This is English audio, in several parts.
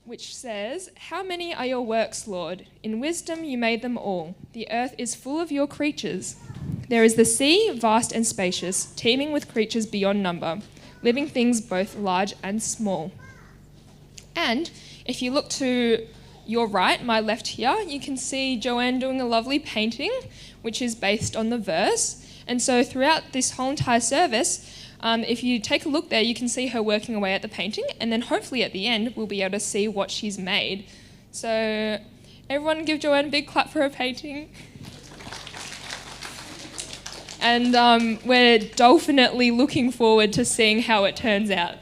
which says, "How many are your works, Lord? In wisdom you made them all. The earth is full of your creatures. There is the sea, vast and spacious, teeming with creatures beyond number, living things both large and small." And if you look to your right, my left here, you can see Joanne doing a lovely painting, which is based on the verse. And so throughout this whole entire service, if you take a look there, you can see her working away at the painting, and then hopefully at the end, we'll be able to see what she's made. So everyone give Joanne a big clap for her painting. And we're definitely looking forward to seeing how it turns out.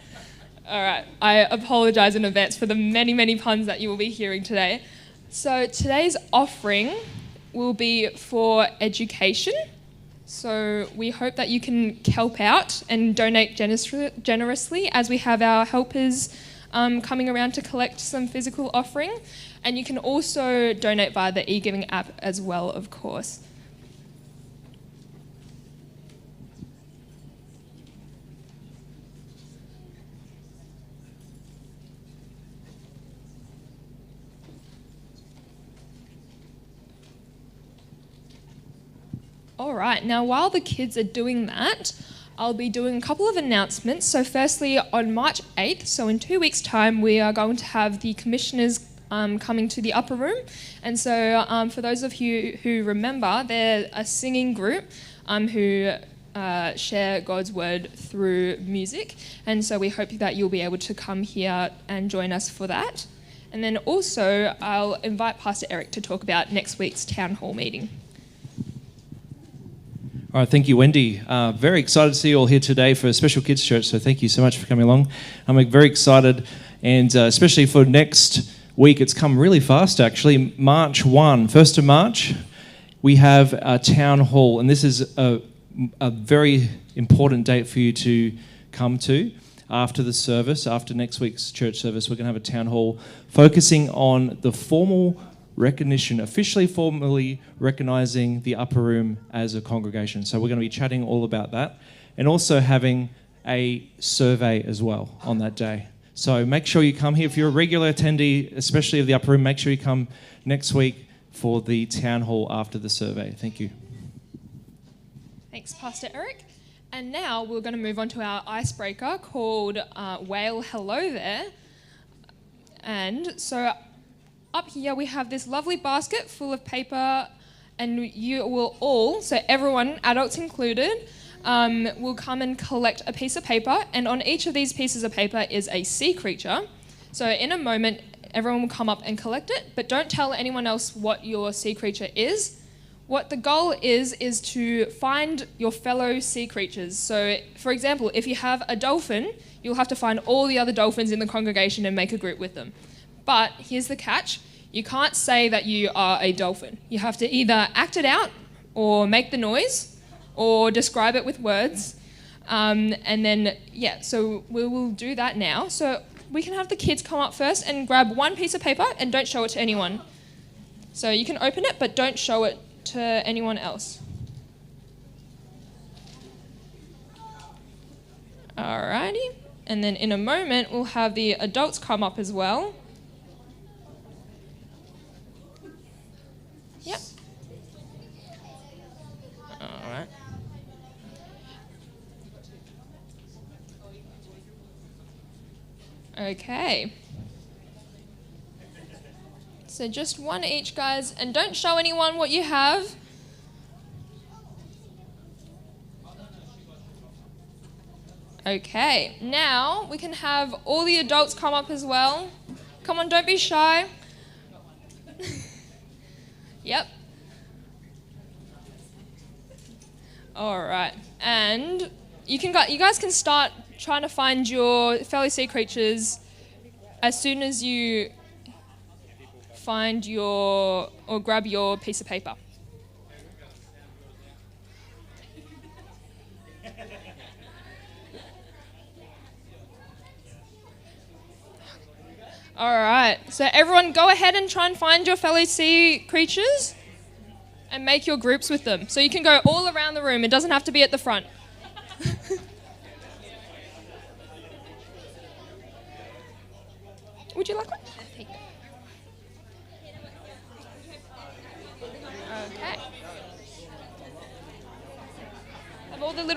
All right, I apologise in advance for the many, many puns that you will be hearing today. So today's offering will be for education. So we hope that you can help out and donate generously as we have our helpers coming around to collect some physical offering. And you can also donate via the e-giving app as well, of course. All right, now while the kids are doing that, I'll be doing a couple of announcements. So firstly, on March 8th, so in 2 weeks' time, we are going to have the commissioners coming to the upper room. And so for those of you who remember, they're a singing group who share God's word through music. And so we hope that you'll be able to come here and join us for that. And then also, I'll invite Pastor Eric to talk about next week's town hall meeting. All right, thank you, Wendy. Very excited to see you all here today for a special kids church, so thank you so much for coming along. I'm very excited, and especially for next week, it's come really fast actually. March 1, 1st of March, we have a town hall, and this is a very important date for you to come to after the service, after next week's church service. We're going to have a town hall focusing on the formal recognition, formally recognising the upper room as a congregation. So we're going to be chatting all about that, and also having a survey as well on that day. So make sure you come here. If you're a regular attendee, especially of the upper room, make sure you come next week for the town hall after the survey. Thank you. Thanks, Pastor Eric. And now we're going to move on to our icebreaker called Whale Hello There. And so up here we have this lovely basket full of paper, and you will all, so everyone, adults included, will come and collect a piece of paper, and on each of these pieces of paper is a sea creature. So in a moment, everyone will come up and collect it, but don't tell anyone else what your sea creature is. What the goal is to find your fellow sea creatures. So, for example, if you have a dolphin, you'll have to find all the other dolphins in the congregation and make a group with them. But here's the catch. You can't say that you are a dolphin. You have to either act it out or make the noise or describe it with words. And then, so we will do that now. So we can have the kids come up first and grab one piece of paper and don't show it to anyone. So you can open it, but don't show it to anyone else. Alrighty. And then in a moment, we'll have the adults come up as well. Yep. All right. Okay. So just one each, guys, and don't show anyone what you have. Okay, now we can have all the adults come up as well. Come on, don't be shy. Yep. All right, and you guys can start trying to find your fellow sea creatures as soon as you find or grab your piece of paper. All right, so everyone go ahead and try and find your fellow sea creatures and make your groups with them. So you can go all around the room. It doesn't have to be at the front. Would you like one? Thank you.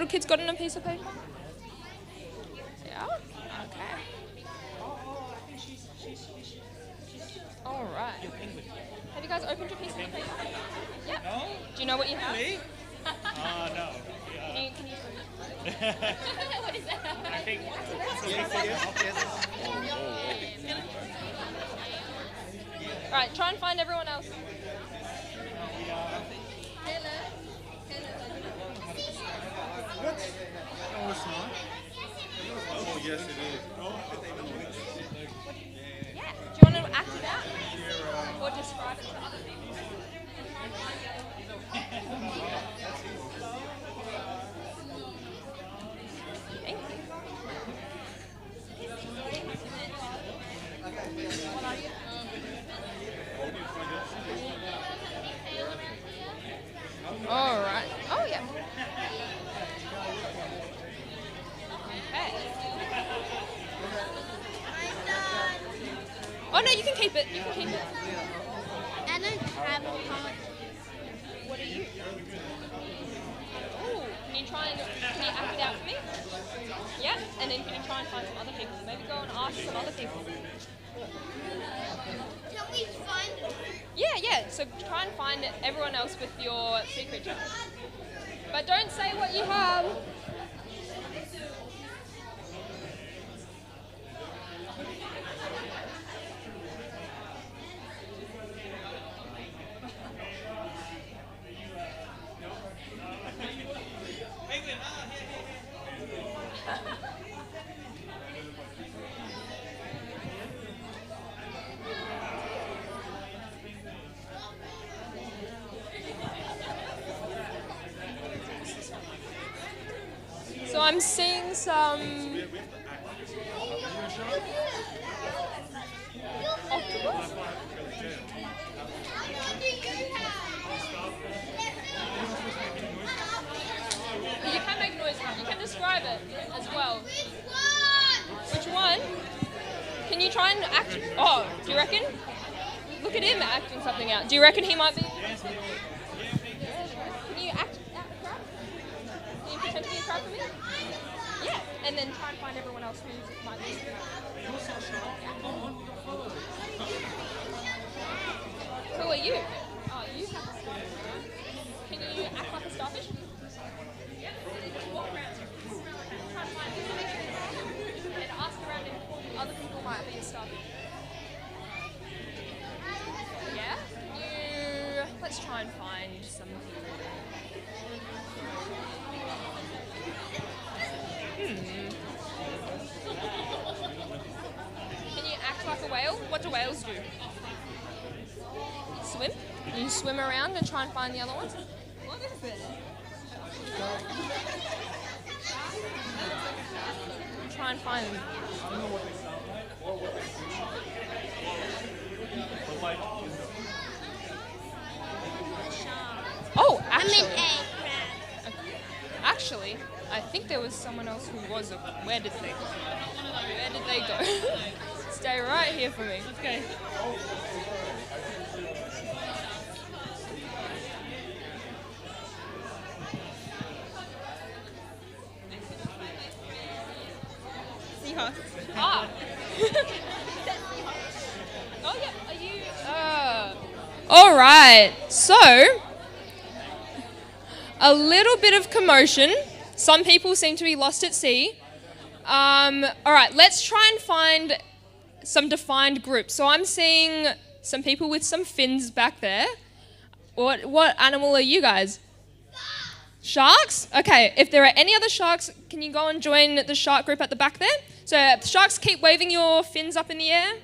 kids got in a piece of paper? Yeah? Okay. All right. Have you guys opened your piece of paper? Yeah. No? Do you know what you have? Me? No. Can you what is that? I think. All right, try and find everyone else. No, it's not. Oh, yes, it is. Yeah. Do you want to act it out? Or describe it to other people? Thank you. What are you? All right. Oh, yeah. Okay. Oh, no, you can keep it. You can keep it. I don't have a heart. What are you? Ooh, can you act it out for me? Yeah, and then can you try and find some other people? Maybe go and ask some other people. Can we find? Yeah, so try and find everyone else with your sea creature. But don't say what you have. So I'm seeing some octopus. You can make noise. You can describe it as well. Which one? Can you try and act? Oh, do you reckon? Look at him acting something out. Do you reckon he might be? Can you act crab? Can you pretend to be a crab for me? Yeah, and then try and find everyone else who might be. Who are you? Oh, you have a starfish. Can you act like a starfish? Walk around. Try and find information and ask around if other people might be a starfish. Yeah? Let's try and find some people. Can you act like a whale? What do whales do? Swim? You swim around and try and find the other ones? What is it? Try and find them. Oh, actually, I think there was someone else who was a. Where did they go? Stay right here for me. Okay. Seahorse. Ah. Oh yeah. Are you? All right. So, a little bit of commotion. Some people seem to be lost at sea. All right, let's try and find some defined groups. So I'm seeing some people with some fins back there. What animal are you guys? Sharks? Okay, if there are any other sharks, can you go and join the shark group at the back there? So sharks, keep waving your fins up in the air.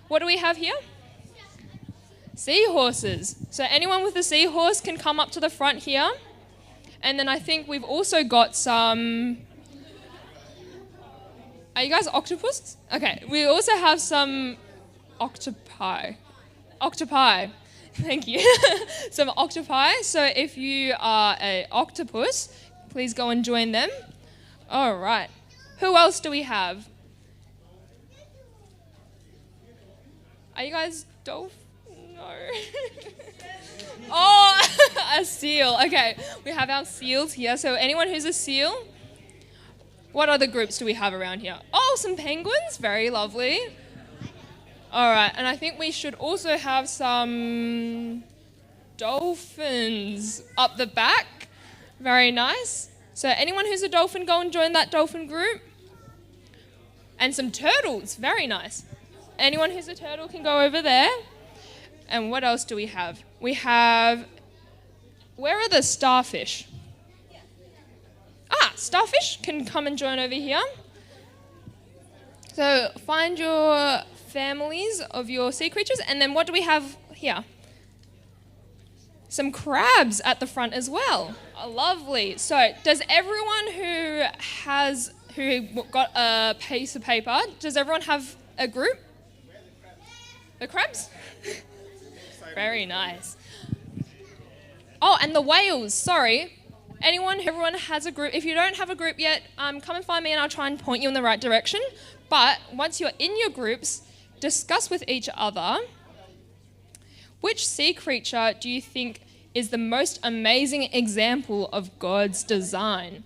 What do we have here? Seahorses. So anyone with a seahorse can come up to the front here. And then I think we've also got some... Are you guys octopus? Okay, we also have some octopi. Octopi. Thank you. Some octopi. So if you are an octopus, please go and join them. All right. Who else do we have? Are you guys dolphins? No. Oh, a seal. Okay, we have our seals here. So anyone who's a seal? What other groups do we have around here? Oh, some penguins. Very lovely. All right, and I think we should also have some dolphins up the back. Very nice. So anyone who's a dolphin, go and join that dolphin group. And some turtles. Very nice. Anyone who's a turtle can go over there. And what else do we have? We have... Where are the starfish? Starfish can come and join over here. So find your families of your sea creatures. And then what do we have here? Some crabs at the front as well. Oh, lovely. So does everyone who got a piece of paper, does everyone have a group? The crabs? Very nice. Oh, and the whales, sorry. Everyone has a group. If you don't have a group yet, come and find me and I'll try and point you in the right direction. But once you're in your groups, discuss with each other, which sea creature do you think is the most amazing example of God's design?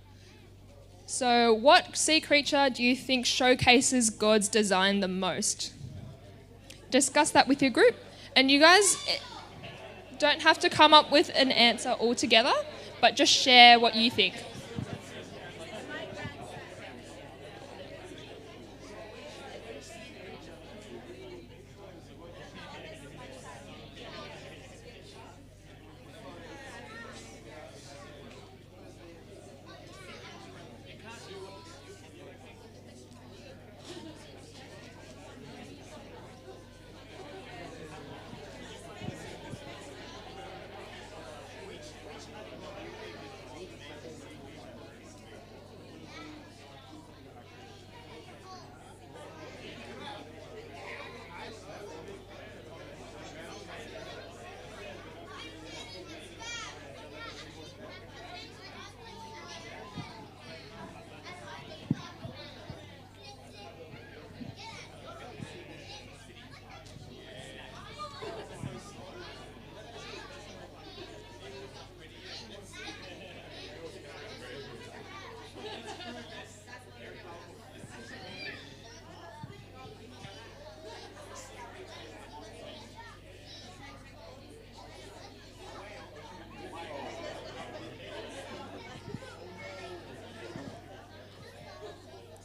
So what sea creature do you think showcases God's design the most? Discuss that with your group. And you guys don't have to come up with an answer altogether, but just share what you think.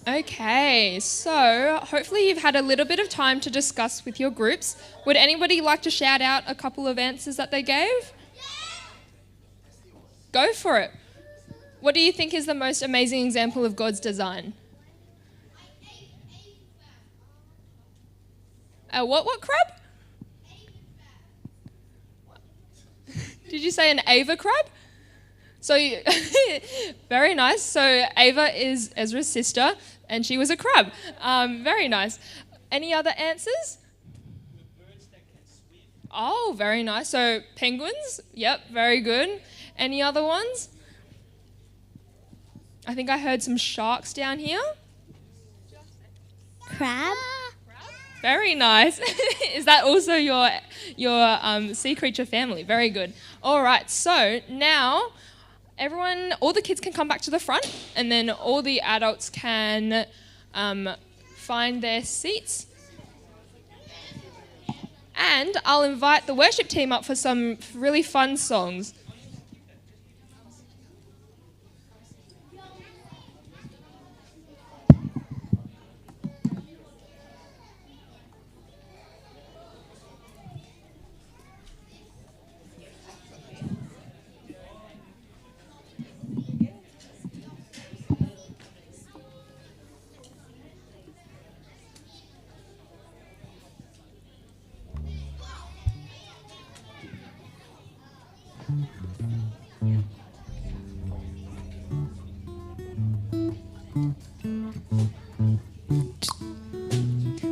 Okay, so hopefully you've had a little bit of time to discuss with your groups. Would anybody like to shout out a couple of answers that they gave? Go for it. What do you think is the most amazing example of God's design? What crab? Did you say an Ava crab? So, very nice. So Ava is Ezra's sister, and she was a crab. Very nice. Any other answers? Birds that can swim. Oh, very nice. So penguins. Yep, very good. Any other ones? I think I heard some sharks down here. Crab? Very nice. Is that also your sea creature family? Very good. All right. So now everyone, all the kids can come back to the front, and then all the adults can find their seats. And I'll invite the worship team up for some really fun songs.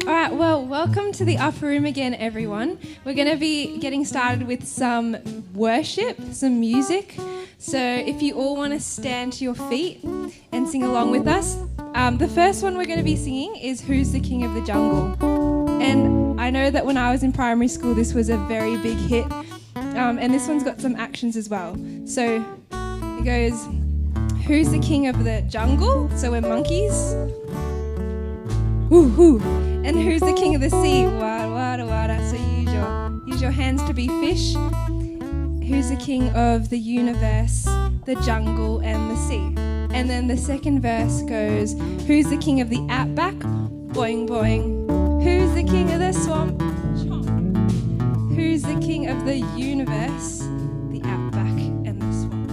All right, well, welcome to the upper room again, everyone. We're going to be getting started with some worship, some music. So if you all want to stand to your feet and sing along with us, the first one we're going to be singing is Who's the King of the Jungle? And I I know that when I was in primary school, this was a very big hit. And this one's got some actions as well. So it goes, who's the king of the jungle? So we're monkeys. Hoo hoo. And who's the king of the sea? Wada wada wada. So use your hands to be fish. Who's the king of the universe, the jungle and the sea? And then the second verse goes, who's the king of the outback? Boing boing. Who's the king of the swamp? Chomp. Who's the king of the universe, the outback and the swamp?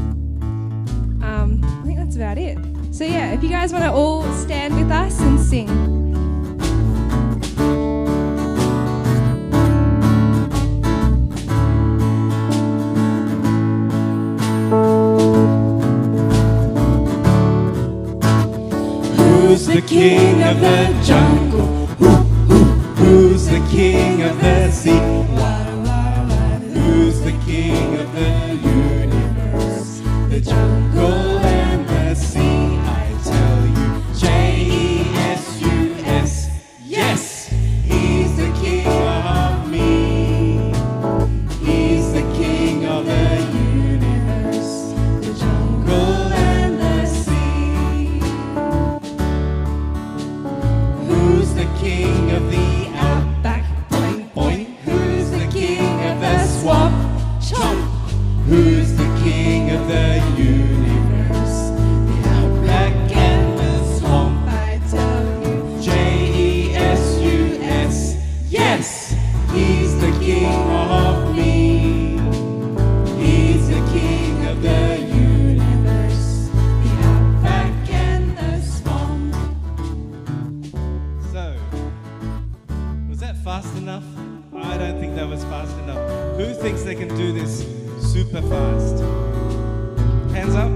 I think that's about it. So yeah, if you guys want to all stand with us and sing. Who's the king of the jungle? Who's the king of the sea? Who's the king of the universe? The jungle and the sea, I tell you. J-E-S-U-S. Yes, he's the king of me. He's the king of the universe. The jungle and the sea. Who's the king of the outback? Boing, boing. Who's the king of the swamp? Chomp. Who's the king of the universe? The outback and the swamp, I tell you. J-E-S-U-S. Yes, he's the king of me. He's the king of the universe. The outback and the swamp. So, was that fast enough? I don't think that was fast enough. Who thinks they can do this super fast? Hands up.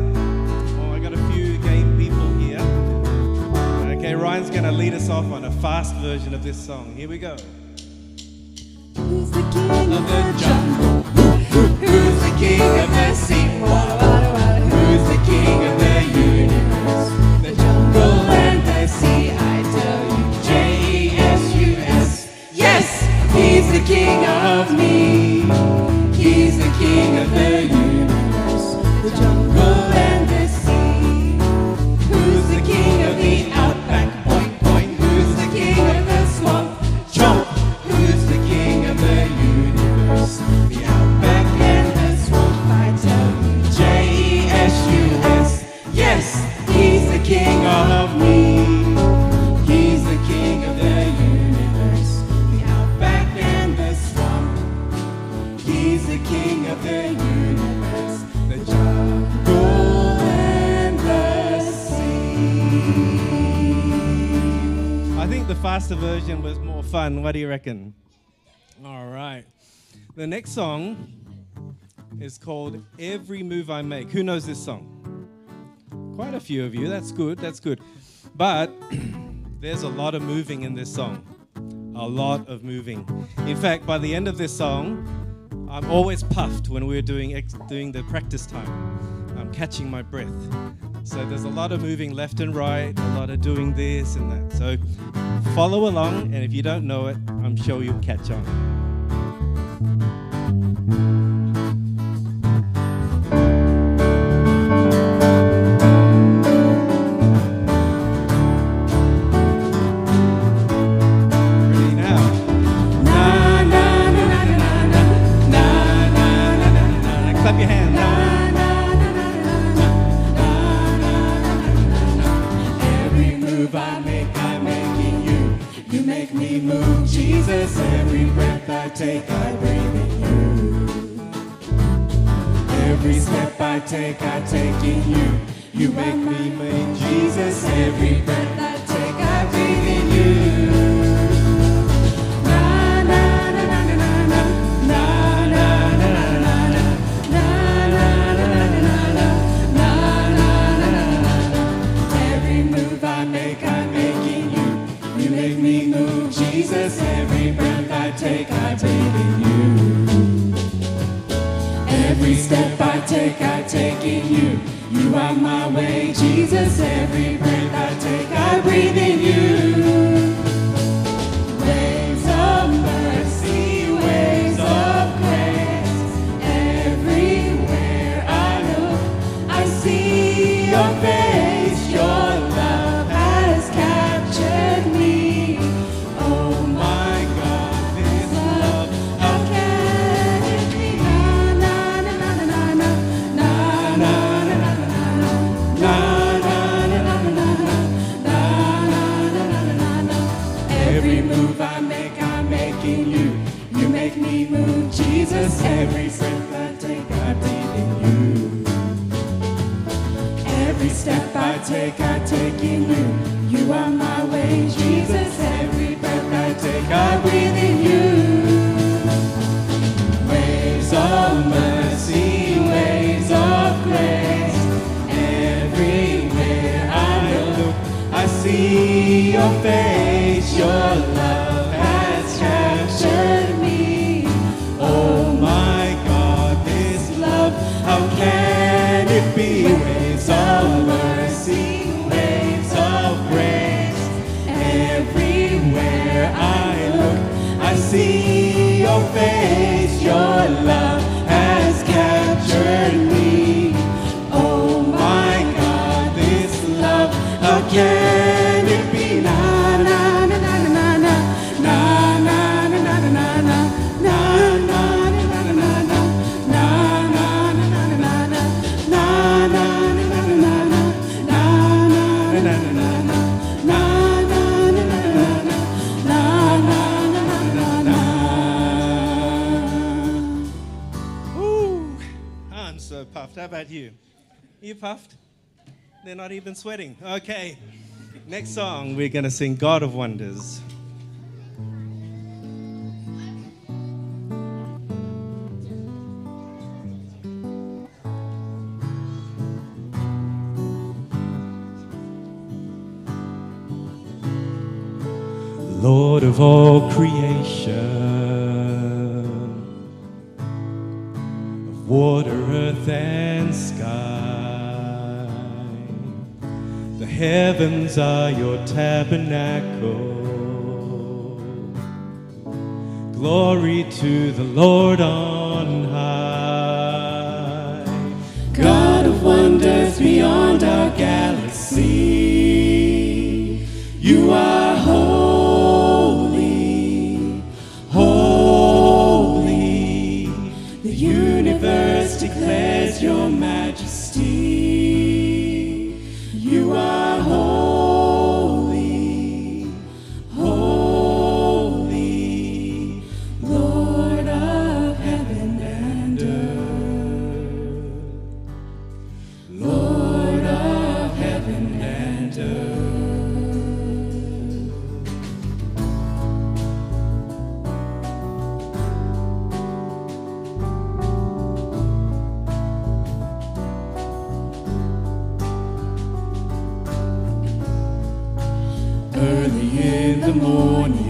Oh, I got a few game people here. Okay, Ryan's gonna lead us off on a fast version of this song. Here we go. Who's the king Of the jungle. Who's the king of the sea? Who's the king of the universe? The jungle and the sea, I tell you. J-E-S-U-S. Yes, he's the king of me. He's the king of the universe. The jungle and the sea. Who's the king of the outback? Boing, boing. Who's the king of the swamp? Chomp. Who's the king of the universe? The outback and the swamp, I tell you. J-E-S-U-S. Yes, he's the king of me. He's the king of the universe. The outback and the swamp. He's the king of the universe. The jungle and the sea. I think the faster version was more fun. What do you reckon? All right. The next song is called Every Move I Make. Who knows this song? Quite a few of you. That's good. That's good. But there's a lot of moving in this song. A lot of moving. In fact, by the end of this song, I'm always puffed when we're doing the practice time. I'm catching my breath. So there's a lot of moving left and right, a lot of doing this and that. So follow along, and if you don't know it, I'm sure you'll catch on. Ready now? Na na na na na na na na na na na. Clap your hands. Every move I make, I'm making you. You make me move, Jesus. Every breath I take, I breathe in you. Every step I take in you. You make me move, Jesus. Every breath I take, I breathe in you. Na na na na na na na na na na na na na na na na na. Every move I make, I'm making you. You make me move, Jesus. Every breath I take, I breathe in you. Every step I take in you. You are my way, Jesus. Every breath I take, I breathe in you. Waves of mercy. Every move I make in you. You make me move, Jesus. Every breath I take in you. Every step I take in you. You are my way, Jesus. Every breath I take, I breathe in you. Waves of mercy, waves of grace. Everywhere I look, I see your face. Your love has captured me. Oh my God, this love, how can it be? Waves of mercy, waves of grace. Everywhere I look, I see your face. Your love has captured me. Oh my God, this love, how can it be? Na na na na na na na na na na na na na na na I'm so puffed. How about you? You puffed? They're not even sweating. Okay. Next song, we're going to sing God of Wonders. Lord of all creation, of water, earth, and sky, the heavens are your tabernacle. Glory to the Lord on high. God of wonders beyond our galaxy, you are holy, holy. The universe declares your majesty. You are holy, holy, Lord of heaven and earth, Lord of heaven and earth. Early in the morning,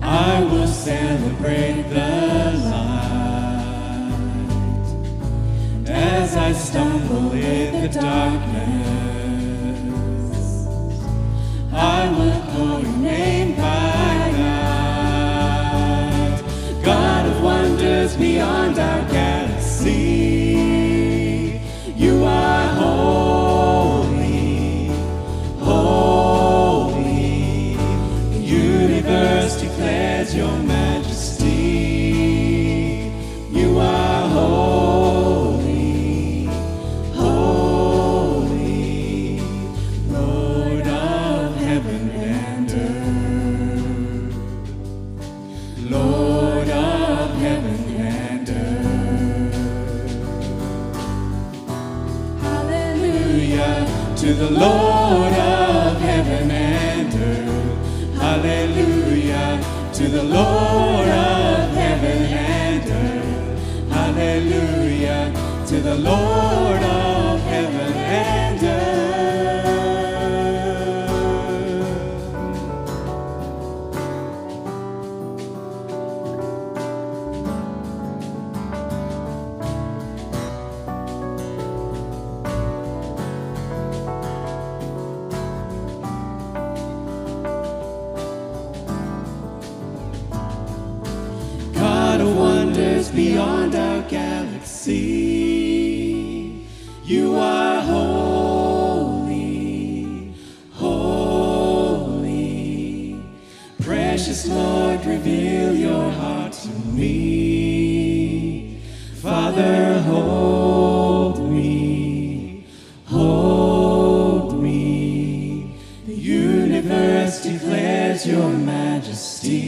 I will celebrate the light. As I stumble in the darkness, I will call your name by night. God of wonders beyond our galaxy, you are holy, holy. The universe declares your majesty. You are holy, holy, Lord of heaven and earth, Lord of heaven and earth. Hallelujah to the Lord of heaven and earth. Hallelujah to the Lord of heaven and earth. Hallelujah to the Lord of heaven and earth. God of wonders beyond our galaxy, you are holy, holy. Precious Lord, reveal your heart to me. Father, hold me, hold me. The universe your majesty.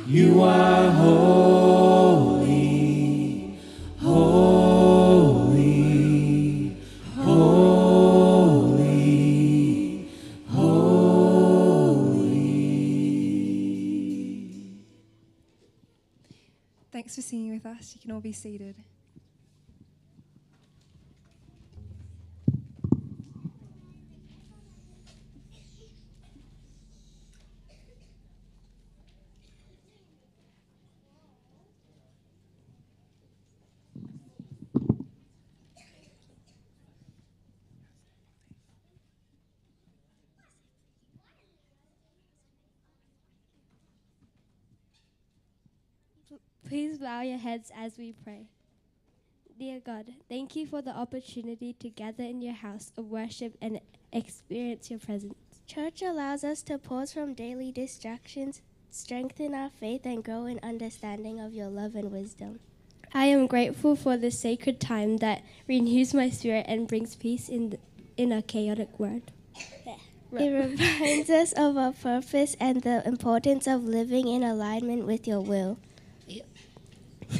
You are holy, holy, holy, holy. Thanks for singing with us. You can all be seated. Please bow your heads as we pray. Dear God, thank you for the opportunity to gather in your house of worship and experience your presence. Church allows us to pause from daily distractions, strengthen our faith, and grow in understanding of your love and wisdom. I am grateful for this sacred time that renews my spirit and brings peace in a chaotic world. It reminds us of our purpose and the importance of living in alignment with your will.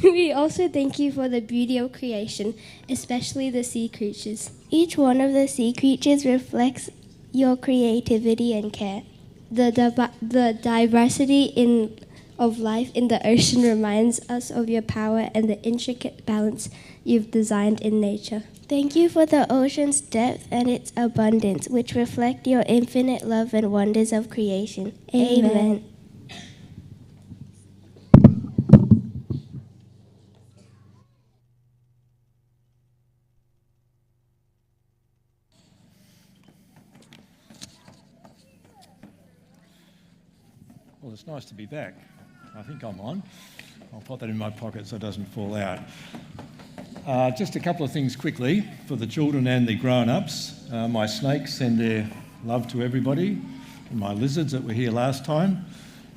We also thank you for the beauty of creation, especially the sea creatures. Each one of the sea creatures reflects your creativity and care. The diversity of life in the ocean reminds us of your power and the intricate balance you've designed in nature. Thank you for the ocean's depth and its abundance, which reflect your infinite love and wonders of creation. Amen. Well, it's nice to be back. I think I'm on. I'll put that in my pocket so it doesn't fall out. Just a couple of things quickly for the children and the grown-ups. My snakes send their love to everybody. And my lizards that were here last time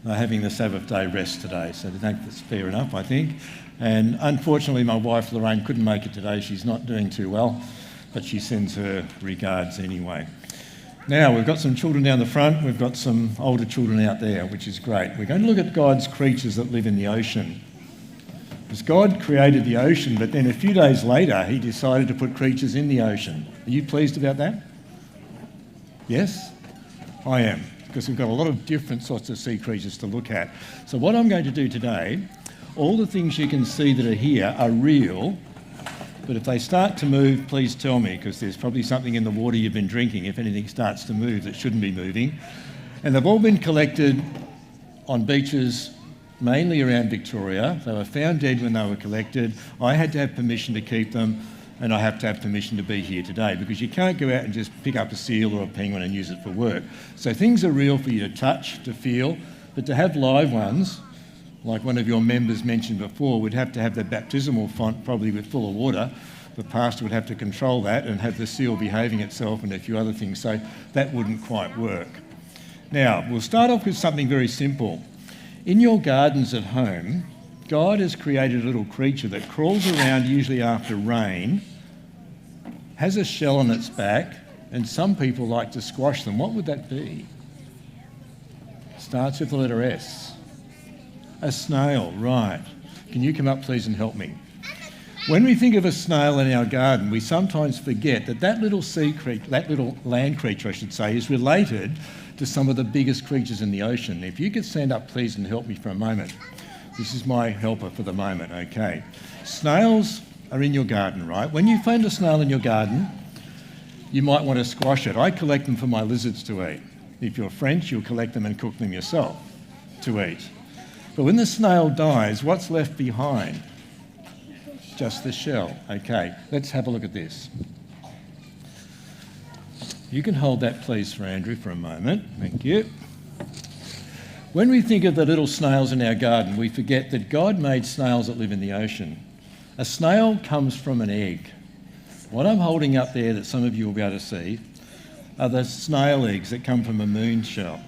are having the Sabbath day rest today, so that's fair enough, I think. And unfortunately, my wife Lorraine couldn't make it today. She's not doing too well, but she sends her regards anyway. Now, we've got some children down the front, we've got some older children out there, which is great. We're going to look at God's creatures that live in the ocean. Because God created the ocean, but then a few days later, he decided to put creatures in the ocean. Are you pleased about that? Yes? I am, because we've got a lot of different sorts of sea creatures to look at. So what I'm going to do today, all the things you can see that are here are real, but if they start to move, please tell me, because there's probably something in the water you've been drinking if anything starts to move that shouldn't be moving. And they've all been collected on beaches, mainly around Victoria. They were found dead when they were collected. I had to have permission to keep them, and I have to have permission to be here today, because you can't go out and just pick up a seal or a penguin and use it for work. So things are real for you to touch, to feel, but to have live ones, like one of your members mentioned before, would have to have the baptismal font probably with full of water. The pastor would have to control that and have the seal behaving itself and a few other things, so that wouldn't quite work. Now, we'll start off with something very simple. In your gardens at home, God has created a little creature that crawls around usually after rain, has a shell on its back, and some people like to squash them. What would that be? Starts with the letter S. A snail, right. Can you come up, please, and help me? When we think of a snail in our garden, we sometimes forget that that little land creature, I should say, is related to some of the biggest creatures in the ocean. If you could stand up, please, and help me for a moment. This is my helper for the moment, okay. Snails are in your garden, right? When you find a snail in your garden, you might want to squash it. I collect them for my lizards to eat. If you're French, you'll collect them and cook them yourself to eat. But when the snail dies, what's left behind? Just the shell. Okay, let's have a look at this. You can hold that, please, for Andrew for a moment. Thank you. When we think of the little snails in our garden, we forget that God made snails that live in the ocean. A snail comes from an egg. What I'm holding up there that some of you will be able to see are the snail eggs that come from a moon shell.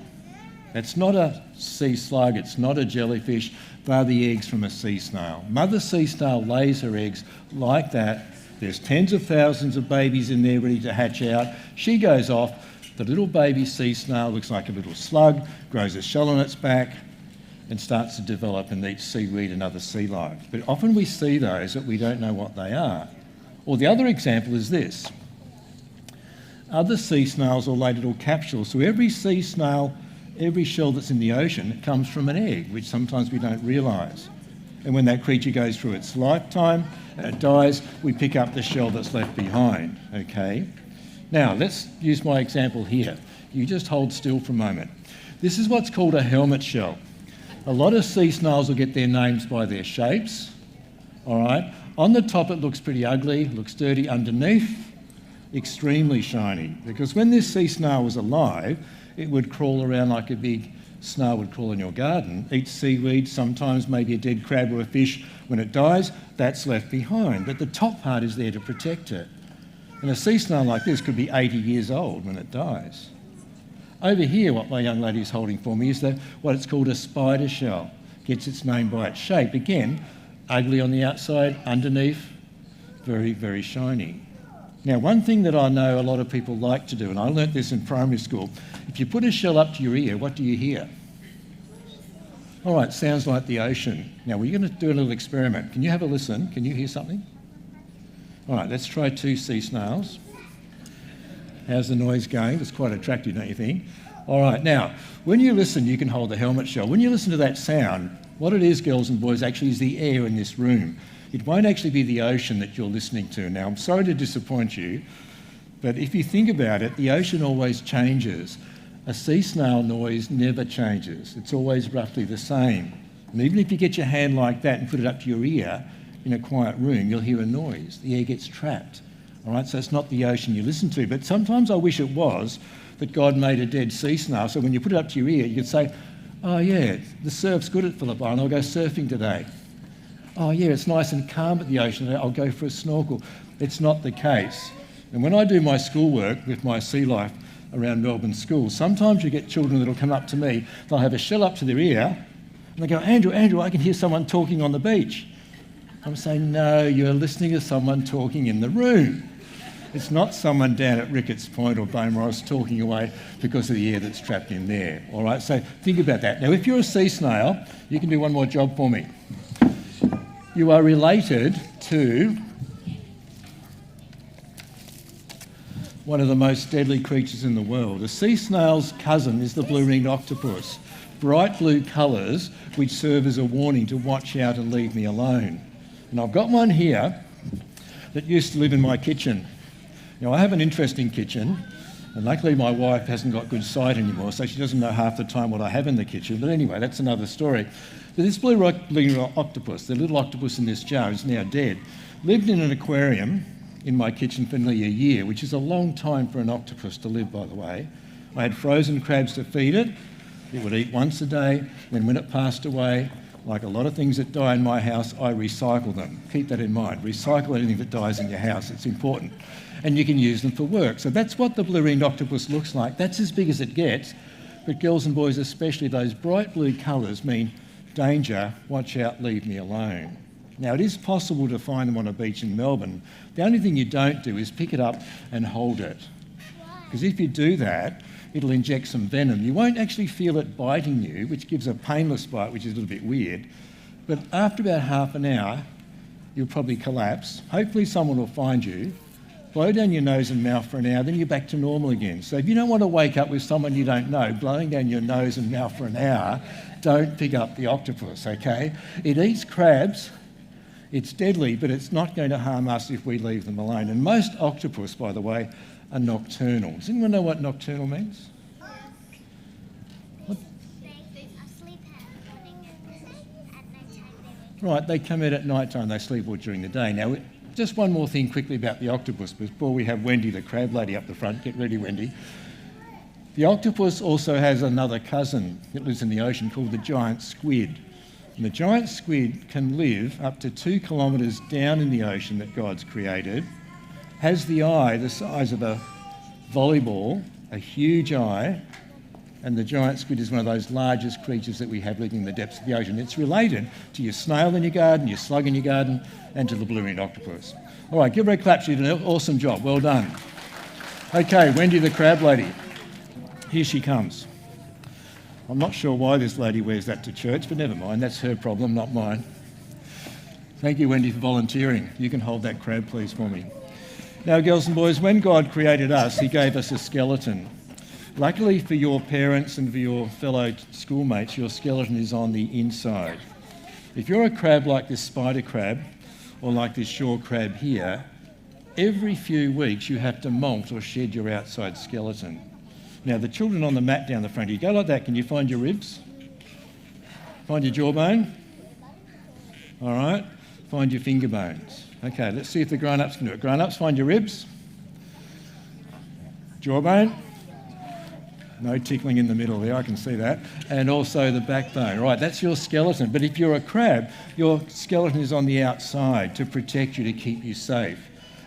It's not a sea slug, it's not a jellyfish, they're the eggs from a sea snail. Mother sea snail lays her eggs like that. There's tens of thousands of babies in there ready to hatch out. She goes off, The little baby sea snail looks like a little slug, grows a shell on its back, and starts to develop and eat seaweed and other sea life. But often we see those that we don't know what they are. Or the other example is this. Other sea snails will lay little capsules. So every sea snail, every shell that's in the ocean comes from an egg, which sometimes we don't realise. And when that creature goes through its lifetime and it dies, we pick up the shell that's left behind, okay? Now, let's use my example here. You just hold still for a moment. This is what's called a helmet shell. A lot of sea snails will get their names by their shapes, all right? On the top, it looks pretty ugly, looks dirty. Underneath, extremely shiny. Because when this sea snail was alive, it would crawl around like a big snail would crawl in your garden, eat seaweed, sometimes maybe a dead crab or a fish. When it dies, that's left behind. But the top part is there to protect it. And a sea snail like this could be 80 years old when it dies. Over here, what my young lady is holding for me is what it's called a spider shell. Gets its name by its shape. Again, ugly on the outside, underneath, very, very shiny. Now, one thing that I know a lot of people like to do, and I learnt this in primary school, if you put a shell up to your ear, what do you hear? All right, sounds like the ocean. Now, we're going to do a little experiment. Can you have a listen? Can you hear something? All right, let's try 2 sea snails. How's the noise going? It's quite attractive, don't you think? All right, now, when you listen, you can hold the helmet shell. When you listen to that sound, what it is, girls and boys, actually is the air in this room. It won't actually be the ocean that you're listening to. Now, I'm sorry to disappoint you, but if you think about it, the ocean always changes. A sea snail noise never changes. It's always roughly the same. And even if you get your hand like that and put it up to your ear in a quiet room, you'll hear a noise. The air gets trapped. All right, so it's not the ocean you listen to. But sometimes I wish it was that God made a dead sea snail. So when you put it up to your ear, you could say, oh yeah, the surf's good at Phillip Island, I'll go surfing today. Oh yeah, it's nice and calm at the ocean, I'll go for a snorkel. It's not the case. And when I do my schoolwork with my sea life around Melbourne schools, sometimes you get children that'll come up to me, they'll have a shell up to their ear, and they go, Andrew, I can hear someone talking on the beach. I'm saying, no, you're listening to someone talking in the room. It's not someone down at Ricketts Point or Beaumaris talking away because of the air that's trapped in there. All right, so think about that. Now, if you're a sea snail, you can do one more job for me. You are related to one of the most deadly creatures in the world. A sea snail's cousin is the blue-ringed octopus. Bright blue colours which serve as a warning to watch out and leave me alone. And I've got one here that used to live in my kitchen. Now, I have an interesting kitchen, and luckily my wife hasn't got good sight anymore, so she doesn't know half the time what I have in the kitchen. But anyway, that's another story. But this blue-ringed octopus, the little octopus in this jar, is now dead, lived in an aquarium in my kitchen for nearly a year, which is a long time for an octopus to live, by the way. I had frozen crabs to feed it. It would eat once a day. Then when it passed away, like a lot of things that die in my house, I recycle them. Keep that in mind. Recycle anything that dies in your house. It's important. And you can use them for work. So that's what the blue-ringed octopus looks like. That's as big as it gets. But girls and boys especially, those bright blue colours mean danger, watch out, leave me alone. Now, it is possible to find them on a beach in Melbourne. The only thing you don't do is pick it up and hold it. Because if you do that, it'll inject some venom. You won't actually feel it biting you, which gives a painless bite, which is a little bit weird. But after about half an hour, you'll probably collapse. Hopefully someone will find you, blow down your nose and mouth for an hour, then you're back to normal again. So if you don't want to wake up with someone you don't know blowing down your nose and mouth for an hour, don't pick up the octopus, okay? It eats crabs. It's deadly, but it's not going to harm us if we leave them alone. And most octopus, by the way, are nocturnal. Does anyone know what nocturnal means? What? They sleep at morning and at night time they wake up. Right, they come out at night time, they sleep all during the day. Now, just one more thing quickly about the octopus before we have Wendy, the crab lady, up the front. Get ready, Wendy. The octopus also has another cousin that lives in the ocean called the giant squid. And the giant squid can live up to 2 kilometres down in the ocean that God's created, has the eye the size of a volleyball, a huge eye, and the giant squid is one of those largest creatures that we have living in the depths of the ocean. It's related to your snail in your garden, your slug in your garden, and to the blue-ringed octopus. All right, give her a clap. She did an awesome job. Well done. Okay, Wendy the crab lady. Here she comes. I'm not sure why this lady wears that to church, but never mind. That's her problem, not mine. Thank you, Wendy, for volunteering. You can hold that crab, please, for me. Now, girls and boys, when God created us, he gave us a skeleton. Luckily for your parents and for your fellow schoolmates, your skeleton is on the inside. If you're a crab like this spider crab, or like this shore crab here, every few weeks you have to molt or shed your outside skeleton. Now, the children on the mat down the front, you go like that, can you find your ribs? Find your jawbone? All right. Find your finger bones. Okay, let's see if the grown-ups can do it. Grown-ups, find your ribs. Jawbone. No tickling in the middle there, I can see that. And also the backbone. Right, that's your skeleton. But if you're a crab, your skeleton is on the outside to protect you, to keep you safe.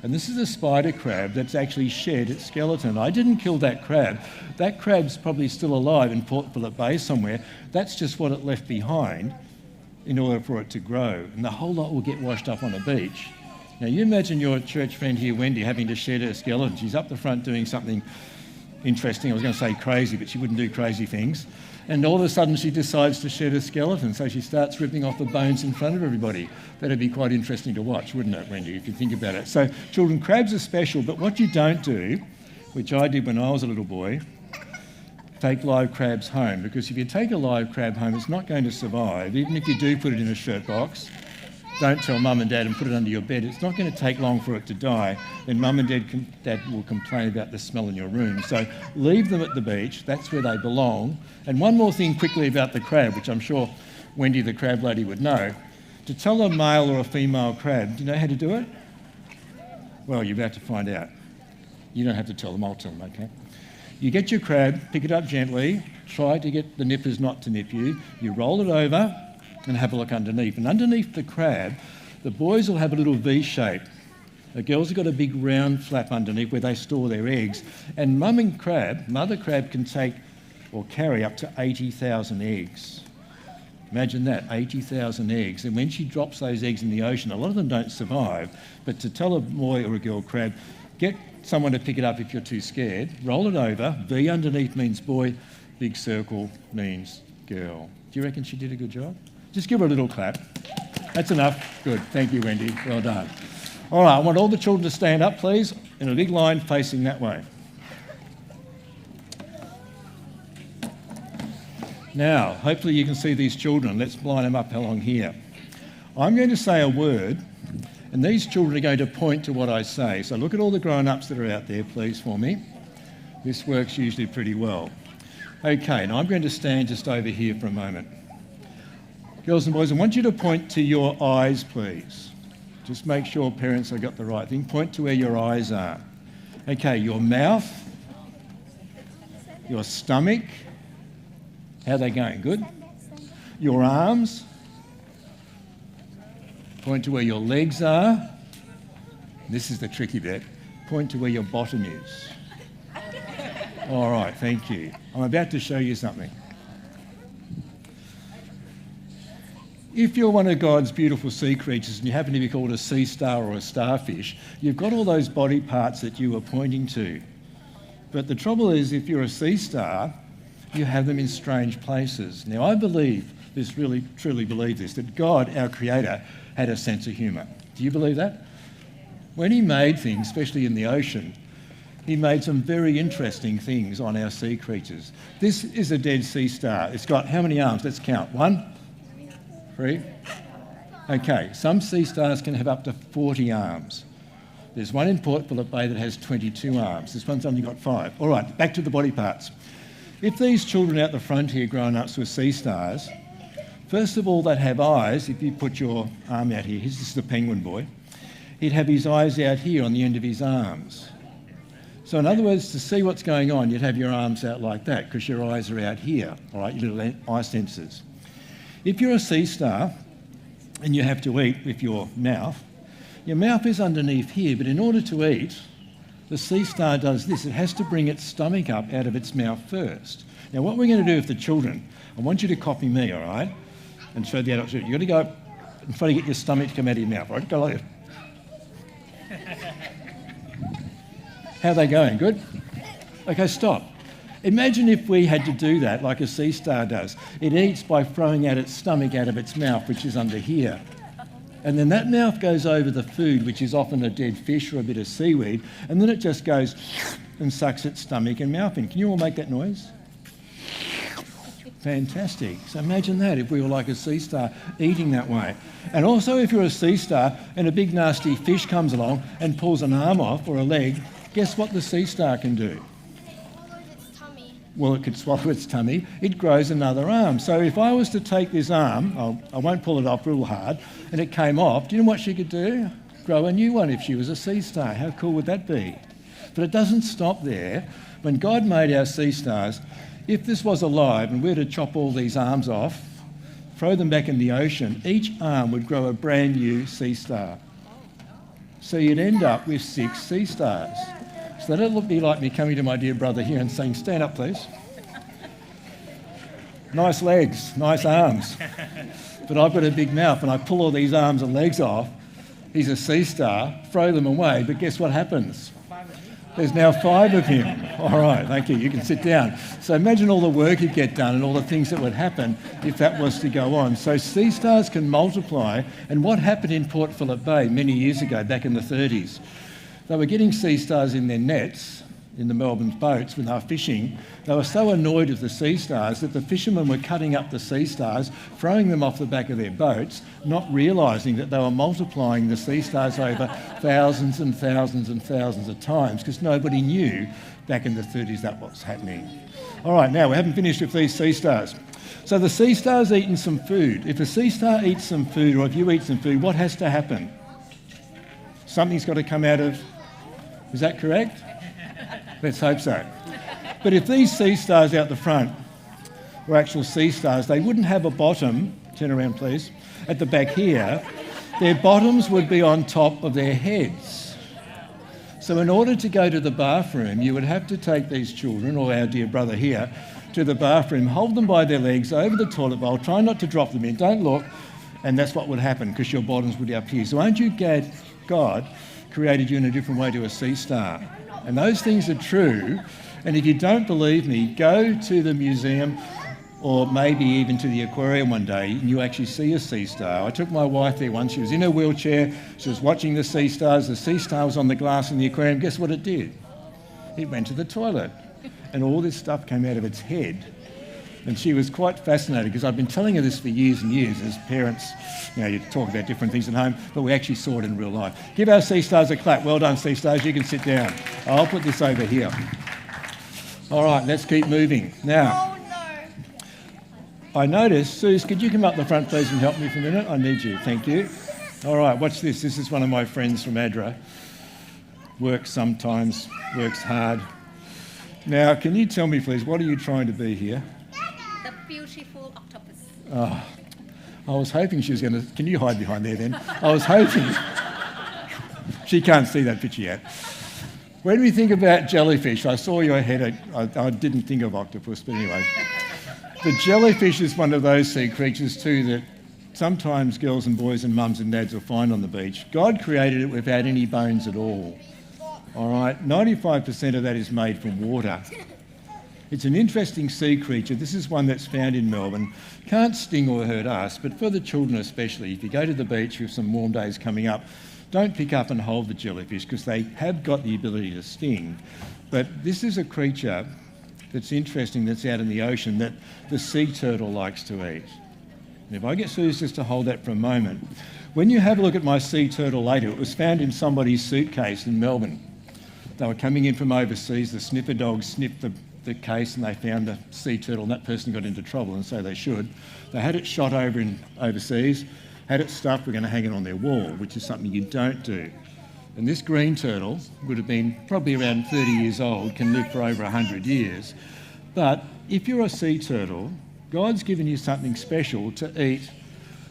And this is a spider crab that's actually shed its skeleton. I didn't kill that crab. That crab's probably still alive in Port Phillip Bay somewhere. That's just what it left behind in order for it to grow. And the whole lot will get washed up on a beach. Now, you imagine your church friend here, Wendy, having to shed her skeleton. She's up the front doing something interesting. I was going to say crazy, but she wouldn't do crazy things. And all of a sudden, she decides to shed her skeleton. So she starts ripping off the bones in front of everybody. That'd be quite interesting to watch, wouldn't it, Wendy, if you think about it? So, children, crabs are special, but what you don't do, which I did when I was a little boy, take live crabs home, because if you take a live crab home, it's not going to survive. Even if you do put it in a shirt box, don't tell mum and dad and put it under your bed. It's not going to take long for it to die. Then mum and dad will complain about the smell in your room. So leave them at the beach. That's where they belong. And one more thing quickly about the crab, which I'm sure Wendy, the crab lady, would know. To tell a male or a female crab, do you know how to do it? Well, you're about to find out. You don't have to tell them, I'll tell them, okay? You get your crab, pick it up gently, try to get the nippers not to nip you. You roll it over and have a look underneath. And underneath the crab, the boys will have a little V shape. The girls have got a big round flap underneath where they store their eggs. And mother crab can take or carry up to 80,000 eggs. Imagine that, 80,000 eggs. And when she drops those eggs in the ocean, a lot of them don't survive. But to tell a boy or a girl crab, get someone to pick it up if you're too scared, roll it over, V underneath means boy, big circle means girl. Do you reckon she did a good job? Just give her a little clap. That's enough. Good. Thank you, Wendy. Well done. All right, I want all the children to stand up, please, in a big line facing that way. Now, hopefully you can see these children. Let's line them up along here. I'm going to say a word, and these children are going to point to what I say. So look at all the grown-ups that are out there, please, for me. This works usually pretty well. Okay, now I'm going to stand just over here for a moment. Girls and boys, I want you to point to your eyes, please. Just make sure parents have got the right thing. Point to where your eyes are. Okay, your mouth, your stomach. How are they going? Good? Your arms. Point to where your legs are. This is the tricky bit. Point to where your bottom is. All right, thank you. I'm about to show you something. If you're one of God's beautiful sea creatures and you happen to be called a sea star or a starfish, you've got all those body parts that you were pointing to. But the trouble is, if you're a sea star, you have them in strange places. Now, I believe this, really, truly believe this, that God, our Creator, had a sense of humour. Do you believe that? When he made things, especially in the ocean, he made some very interesting things on our sea creatures. This is a dead sea star. It's got how many arms? Let's count. 1, 3. Okay, some sea stars can have up to 40 arms. There's one in Port Phillip Bay that has 22 arms. This one's only got 5. All right, back to the body parts. If these children out the front here grown up were sea stars, first of all, they'd have eyes. If you put your arm out here, this is the penguin boy, he'd have his eyes out here on the end of his arms. So in other words, to see what's going on, you'd have your arms out like that because your eyes are out here, all right, your little eye sensors. If you're a sea star and you have to eat with your mouth is underneath here, but in order to eat, the sea star does this. It has to bring its stomach up out of its mouth first. Now, what we're going to do with the children, I want you to copy me, all right, and show the adults. You've got to go up and try to get your stomach to come out of your mouth, all right? Go like that. How are they going? Good? Okay, stop. Imagine if we had to do that like a sea star does. It eats by throwing out its stomach out of its mouth, which is under here. And then that mouth goes over the food, which is often a dead fish or a bit of seaweed, and then it just goes and sucks its stomach and mouth in. Can you all make that noise? Fantastic. So imagine that if we were like a sea star eating that way. And also if you're a sea star and a big nasty fish comes along and pulls an arm off or a leg, guess what the sea star can do? Well, it could swallow its tummy. It grows another arm. So if I was to take this arm, I won't pull it off real hard, and it came off, do you know what she could do? Grow a new one if she was a sea star. How cool would that be? But it doesn't stop there. When God made our sea stars, if this was alive and we were to chop all these arms off, throw them back in the ocean, each arm would grow a brand new sea star. So you'd end up with 6 sea stars. So that'll be like me coming to my dear brother here and saying, stand up, please. Nice legs, nice arms. But I've got a big mouth and I pull all these arms and legs off. He's a sea star, throw them away, but guess what happens? There's now 5 of him. All right, thank you. You can sit down. So imagine all the work he'd get done and all the things that would happen if that was to go on. So sea stars can multiply. And what happened in Port Phillip Bay many years ago, back in the 30s, they were getting sea stars in their nets, in the Melbourne boats when they were fishing. They were so annoyed with the sea stars that the fishermen were cutting up the sea stars, throwing them off the back of their boats, not realising that they were multiplying the sea stars over thousands and thousands and thousands of times, because nobody knew back in the 30s that was happening. All right, now we haven't finished with these sea stars. So the sea star's eaten some food. If a sea star eats some food, or if you eat some food, what has to happen? Something's got to come out of... Is that correct? Let's hope so. But if these sea stars out the front were actual sea stars, they wouldn't have a bottom, turn around please, at the back here. Their bottoms would be on top of their heads. So in order to go to the bathroom, you would have to take these children, or our dear brother here, to the bathroom, hold them by their legs over the toilet bowl, try not to drop them in, don't look, and that's what would happen, because your bottoms would be up here. So aren't you glad God created you in a different way to a sea star? And those things are true. And if you don't believe me, go to the museum or maybe even to the aquarium one day and you actually see a sea star. I took my wife there once. She was in her wheelchair. She was watching the sea stars. The sea star was on the glass in the aquarium. Guess what it did? It went to the toilet. And all this stuff came out of its head. And she was quite fascinated because I've been telling her this for years and years. As parents, you talk about different things at home, but we actually saw it in real life. Give our sea stars a clap. Well done, sea stars. You can sit down. I'll put this over here. All right, let's keep moving. Now, I noticed, Suze, could you come up the front, please, and help me for a minute? I need you. Thank you. All right, watch this. This is one of my friends from ADRA. Works sometimes, works hard. Now, can you tell me, please, what are you trying to be here? Beautiful octopus. Oh, I was hoping she was going to... Can you hide behind there then? I was hoping... She can't see that picture yet. When we think about jellyfish, I saw your head. I didn't think of octopus, but anyway. The jellyfish is one of those sea creatures too that sometimes girls and boys and mums and dads will find on the beach. God created it without any bones at all. All right? 95% of that is made from water. It's an interesting sea creature. This is one that's found in Melbourne. Can't sting or hurt us, but for the children especially, if you go to the beach with some warm days coming up, don't pick up and hold the jellyfish because they have got the ability to sting. But this is a creature that's interesting that's out in the ocean that the sea turtle likes to eat. And if I get Suze just to hold that for a moment, when you have a look at my sea turtle later, it was found in somebody's suitcase in Melbourne. They were coming in from overseas, the sniffer dogs sniffed the case and they found a sea turtle and that person got into trouble, and so they should. They had it shot over in overseas, had it stuffed, we're going to hang it on their wall, which is something you don't do. And this green turtle would have been probably around 30 years old, can live for over 100 years. But if you're a sea turtle, God's given you something special to eat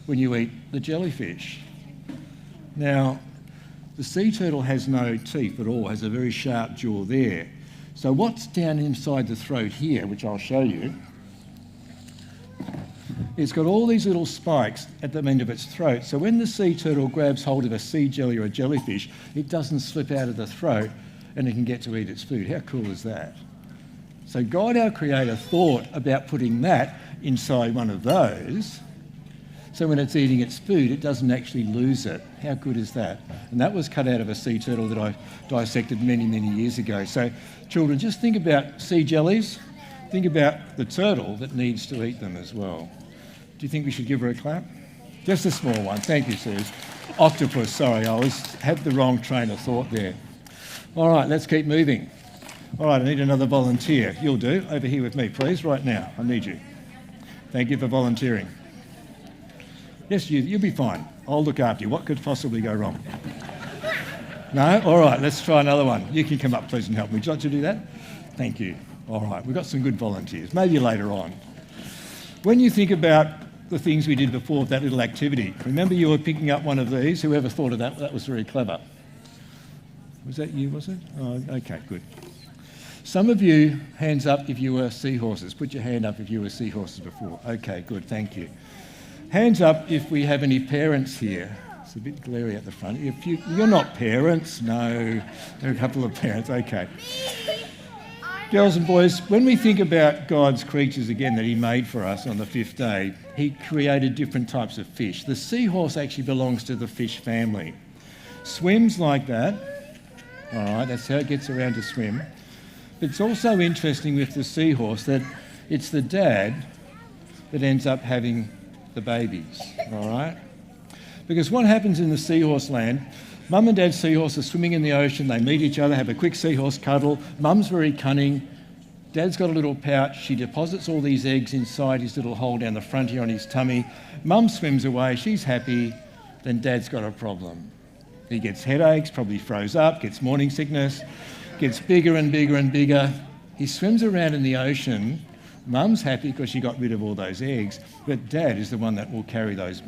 when you eat the jellyfish. Now, the sea turtle has no teeth at all, has a very sharp jaw there. So what's down inside the throat here, which I'll show you, it's got all these little spikes at the end of its throat. So when the sea turtle grabs hold of a sea jelly or a jellyfish, it doesn't slip out of the throat and it can get to eat its food. How cool is that? So God, our Creator, thought about putting that inside one of those, so when it's eating its food, it doesn't actually lose it. How good is that? And that was cut out of a sea turtle that I dissected many, many years ago. So children, just think about sea jellies. Think about the turtle that needs to eat them as well. Do you think we should give her a clap? Just a small one. Thank you, Suze. Octopus, sorry, I had the wrong train of thought there. All right, let's keep moving. All right, I need another volunteer. You'll do. Over here with me, please, right now. I need you. Thank you for volunteering. Yes, you'll be fine. I'll look after you. What could possibly go wrong? No? All right, let's try another one. You can come up, please, and help me. Would you like to do that? Thank you. All right, we've got some good volunteers. Maybe later on. When you think about the things we did before with that little activity, remember you were picking up one of these? Whoever thought of that? That was very clever. Was that you, was it? Oh, okay, good. Some of you, hands up if you were seahorses. Put your hand up if you were seahorses before. Okay, good, thank you. Hands up if we have any parents here. It's a bit glary at the front. If you're not parents, no. There are a couple of parents, okay. Girls and boys, when we think about God's creatures again that he made for us on the fifth day, he created different types of fish. The seahorse actually belongs to the fish family. Swims like that. All right, that's how it gets around to swim. But it's also interesting with the seahorse that it's the dad that ends up having the babies, all right? Because what happens in the seahorse land, mum and dad seahorse are swimming in the ocean, they meet each other, have a quick seahorse cuddle, mum's very cunning, dad's got a little pouch, she deposits all these eggs inside his little hole down the front here on his tummy, mum swims away, she's happy, then dad's got a problem. He gets headaches, probably throws up, gets morning sickness, gets bigger and bigger and bigger. He swims around in the ocean. Mum's happy because she got rid of all those eggs, but Dad is the one that will carry those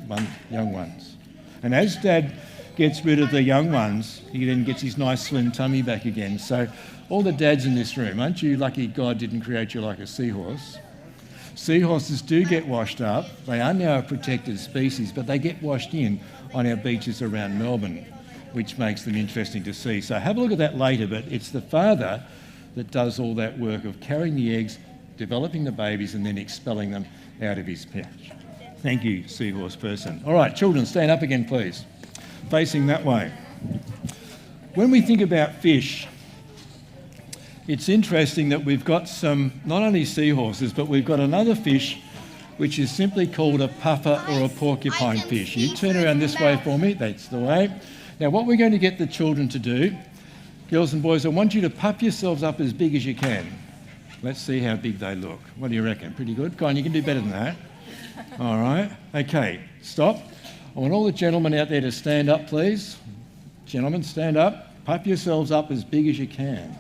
young ones. And as Dad gets rid of the young ones, he then gets his nice slim tummy back again. So all the dads in this room, aren't you lucky God didn't create you like a seahorse? Seahorses do get washed up. They are now a protected species, but they get washed in on our beaches around Melbourne, which makes them interesting to see. So have a look at that later, but it's the father that does all that work of carrying the eggs, developing the babies, and then expelling them out of his pouch. Thank you, seahorse person. All right, children, stand up again, please. Facing that way. When we think about fish, it's interesting that we've got some, not only seahorses, but we've got another fish which is simply called a puffer or a porcupine fish. You turn around this way for me, that's the way. Now what we're going to get the children to do, girls and boys, I want you to puff yourselves up as big as you can. Let's see how big they look. What do you reckon? Pretty good? Go on, you can do better than that. All right, okay, stop. I want all the gentlemen out there to stand up, please. Gentlemen, stand up. Puff yourselves up as big as you can.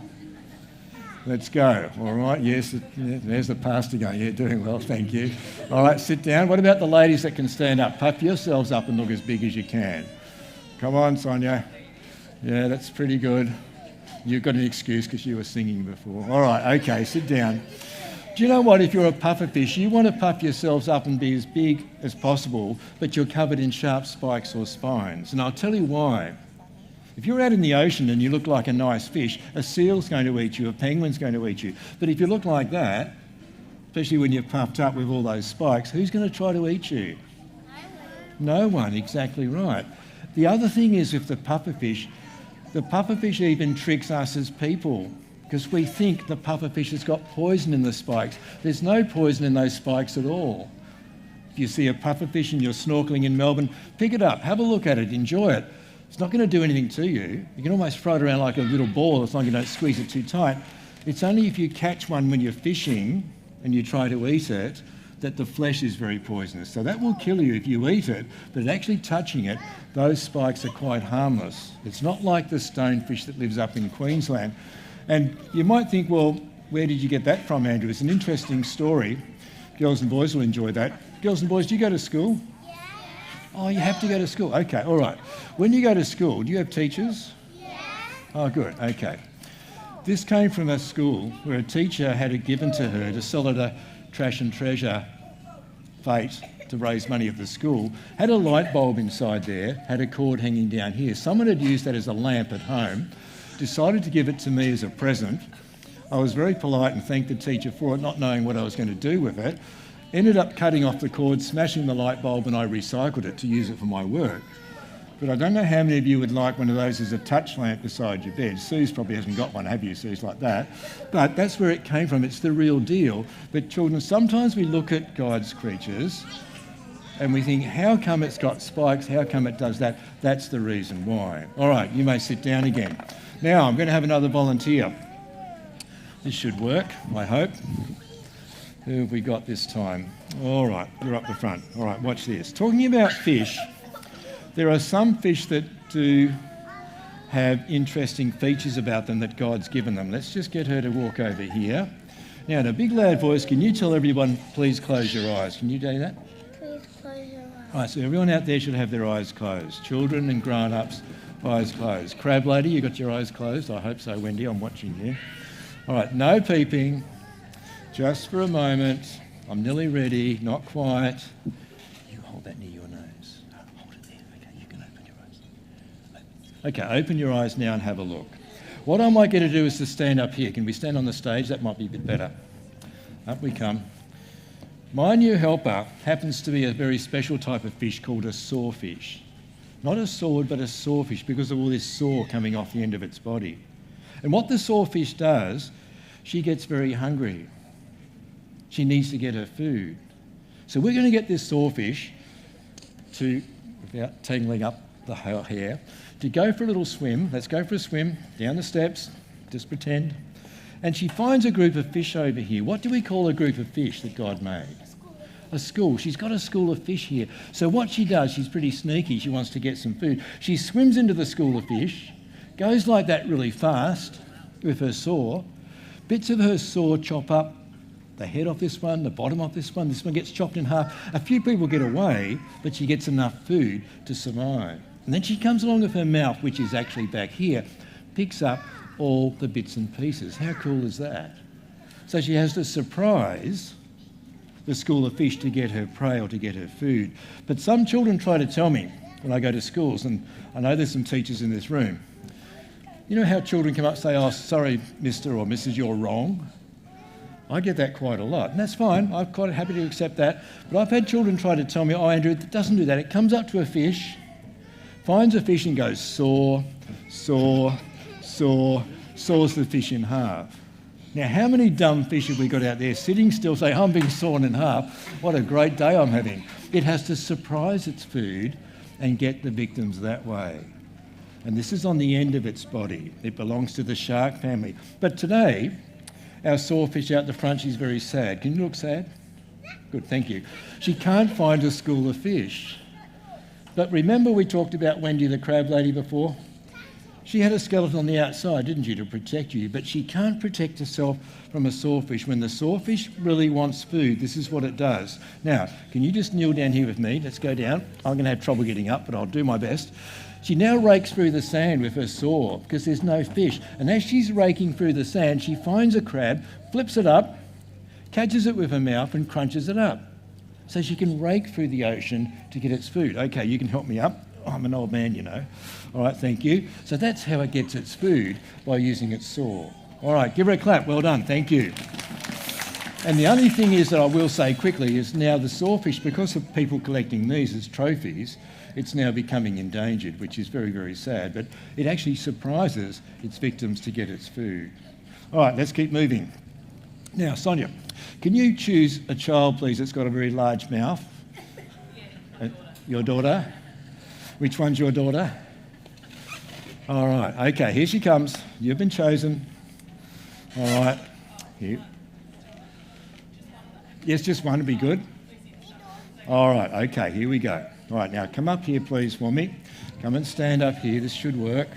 Let's go. All right, yes, there's the pastor going. Yeah, doing well, thank you. All right, sit down. What about the ladies that can stand up? Puff yourselves up and look as big as you can. Come on, Sonia. Yeah, that's pretty good. You've got an excuse because you were singing before. All right, okay, sit down. Do you know what? If you're a pufferfish, you want to puff yourselves up and be as big as possible, but you're covered in sharp spikes or spines. And I'll tell you why. If you're out in the ocean and you look like a nice fish, a seal's going to eat you, a penguin's going to eat you. But if you look like that, especially when you're puffed up with all those spikes, who's going to try to eat you? No one, exactly right. The other thing is with the pufferfish even tricks us as people because we think the pufferfish has got poison in the spikes. There's no poison in those spikes at all. If you see a pufferfish and you're snorkeling in Melbourne, pick it up, have a look at it, enjoy it. It's not going to do anything to you. You can almost throw it around like a little ball as long as you don't squeeze it too tight. It's only if you catch one when you're fishing and you try to eat it that the flesh is very poisonous. So that will kill you if you eat it, but actually touching it, those spikes are quite harmless. It's not like the stonefish that lives up in Queensland. And you might think, well, where did you get that from, Andrew? It's an interesting story. Girls and boys will enjoy that. Girls and boys, do you go to school? Yeah. Oh, you have to go to school. Okay, all right. When you go to school, do you have teachers? Yeah. Oh, good, okay. This came from a school where a teacher had it given to her to sell at a trash and treasure fete to raise money at the school, had a light bulb inside there, had a cord hanging down here. Someone had used that as a lamp at home, decided to give it to me as a present. I was very polite and thanked the teacher for it, not knowing what I was going to do with it. Ended up cutting off the cord, smashing the light bulb, and I recycled it to use it for my work. But I don't know how many of you would like one of those as a touch lamp beside your bed. Suze probably hasn't got one, have you, Suze, like that? But that's where it came from. It's the real deal. But children, sometimes we look at God's creatures and we think, how come it's got spikes? How come it does that? That's the reason why. All right, you may sit down again. Now, I'm going to have another volunteer. This should work, I hope. Who have we got this time? All right, you're up the front. All right, watch this. Talking about fish, there are some fish that do have interesting features about them that God's given them. Let's just get her to walk over here. Now, in a big loud voice, can you tell everyone, please close your eyes? Can you do that? Please close your eyes. All right, so everyone out there should have their eyes closed. Children and grown-ups, eyes closed. Crab lady, you got your eyes closed? I hope so, Wendy, I'm watching you. All right, no peeping. Just for a moment. I'm nearly ready, not quite. You hold that near your nose. Hold it there. Okay, you can open your eyes. Okay, open your eyes now and have a look. What I might get to do is to stand up here. Can we stand on the stage? That might be a bit better. Up we come. My new helper happens to be a very special type of fish called a sawfish. Not a sword, but a sawfish because of all this saw coming off the end of its body. And what the sawfish does, she gets very hungry. She needs to get her food. So we're going to get this sawfish to, without tangling up the hair, to go for a little swim. Let's go for a swim down the steps, just pretend. And she finds a group of fish over here. What do we call a group of fish that God made? A school. She's got a school of fish here. So what she does, she's pretty sneaky. She wants to get some food. She swims into the school of fish, goes like that really fast with her saw. Bits of her saw chop up the head off this one, the bottom off this one gets chopped in half. A few people get away, but she gets enough food to survive. And then she comes along with her mouth, which is actually back here, picks up all the bits and pieces. How cool is that? So she has to surprise the school of fish to get her prey or to get her food. But some children try to tell me when I go to schools, and I know there's some teachers in this room, you know how children come up and say, oh, sorry, Mr. or Mrs., you're wrong? I get that quite a lot, and that's fine. I'm quite happy to accept that. But I've had children try to tell me, oh, Andrew, it doesn't do that. It comes up to a fish, finds a fish and goes saw, saw, saw, saws the fish in half. Now, how many dumb fish have we got out there sitting still saying, I'm being sawn in half? What a great day I'm having. It has to surprise its food and get the victims that way. And this is on the end of its body. It belongs to the shark family. But today, our sawfish out the front, she's very sad. Can you look sad? Good, thank you. She can't find a school of fish. But remember we talked about Wendy the crab lady before? She had a skeleton on the outside, didn't she, to protect you? But she can't protect herself from a sawfish. When the sawfish really wants food, this is what it does. Now, can you just kneel down here with me? Let's go down. I'm going to have trouble getting up, but I'll do my best. She now rakes through the sand with her saw because there's no fish. And as she's raking through the sand, she finds a crab, flips it up, catches it with her mouth and crunches it up. So she can rake through the ocean to get its food. Okay, you can help me up. Oh, I'm an old man, you know. All right, thank you. So that's how it gets its food, by using its saw. All right, give her a clap. Well done, thank you. And the only thing is that I will say quickly is now the sawfish, because of people collecting these as trophies, it's now becoming endangered, which is very, very sad. But it actually surprises its victims to get its food. All right, let's keep moving. Now, Sonia, can you choose a child, please, that's got a very large mouth? Your daughter? Which one's your daughter? All right, okay, here she comes. You've been chosen. All right, here. Yes, just one would be good. All right, okay, here we go. All right, now come up here, please, for me. Come and stand up here. This should work.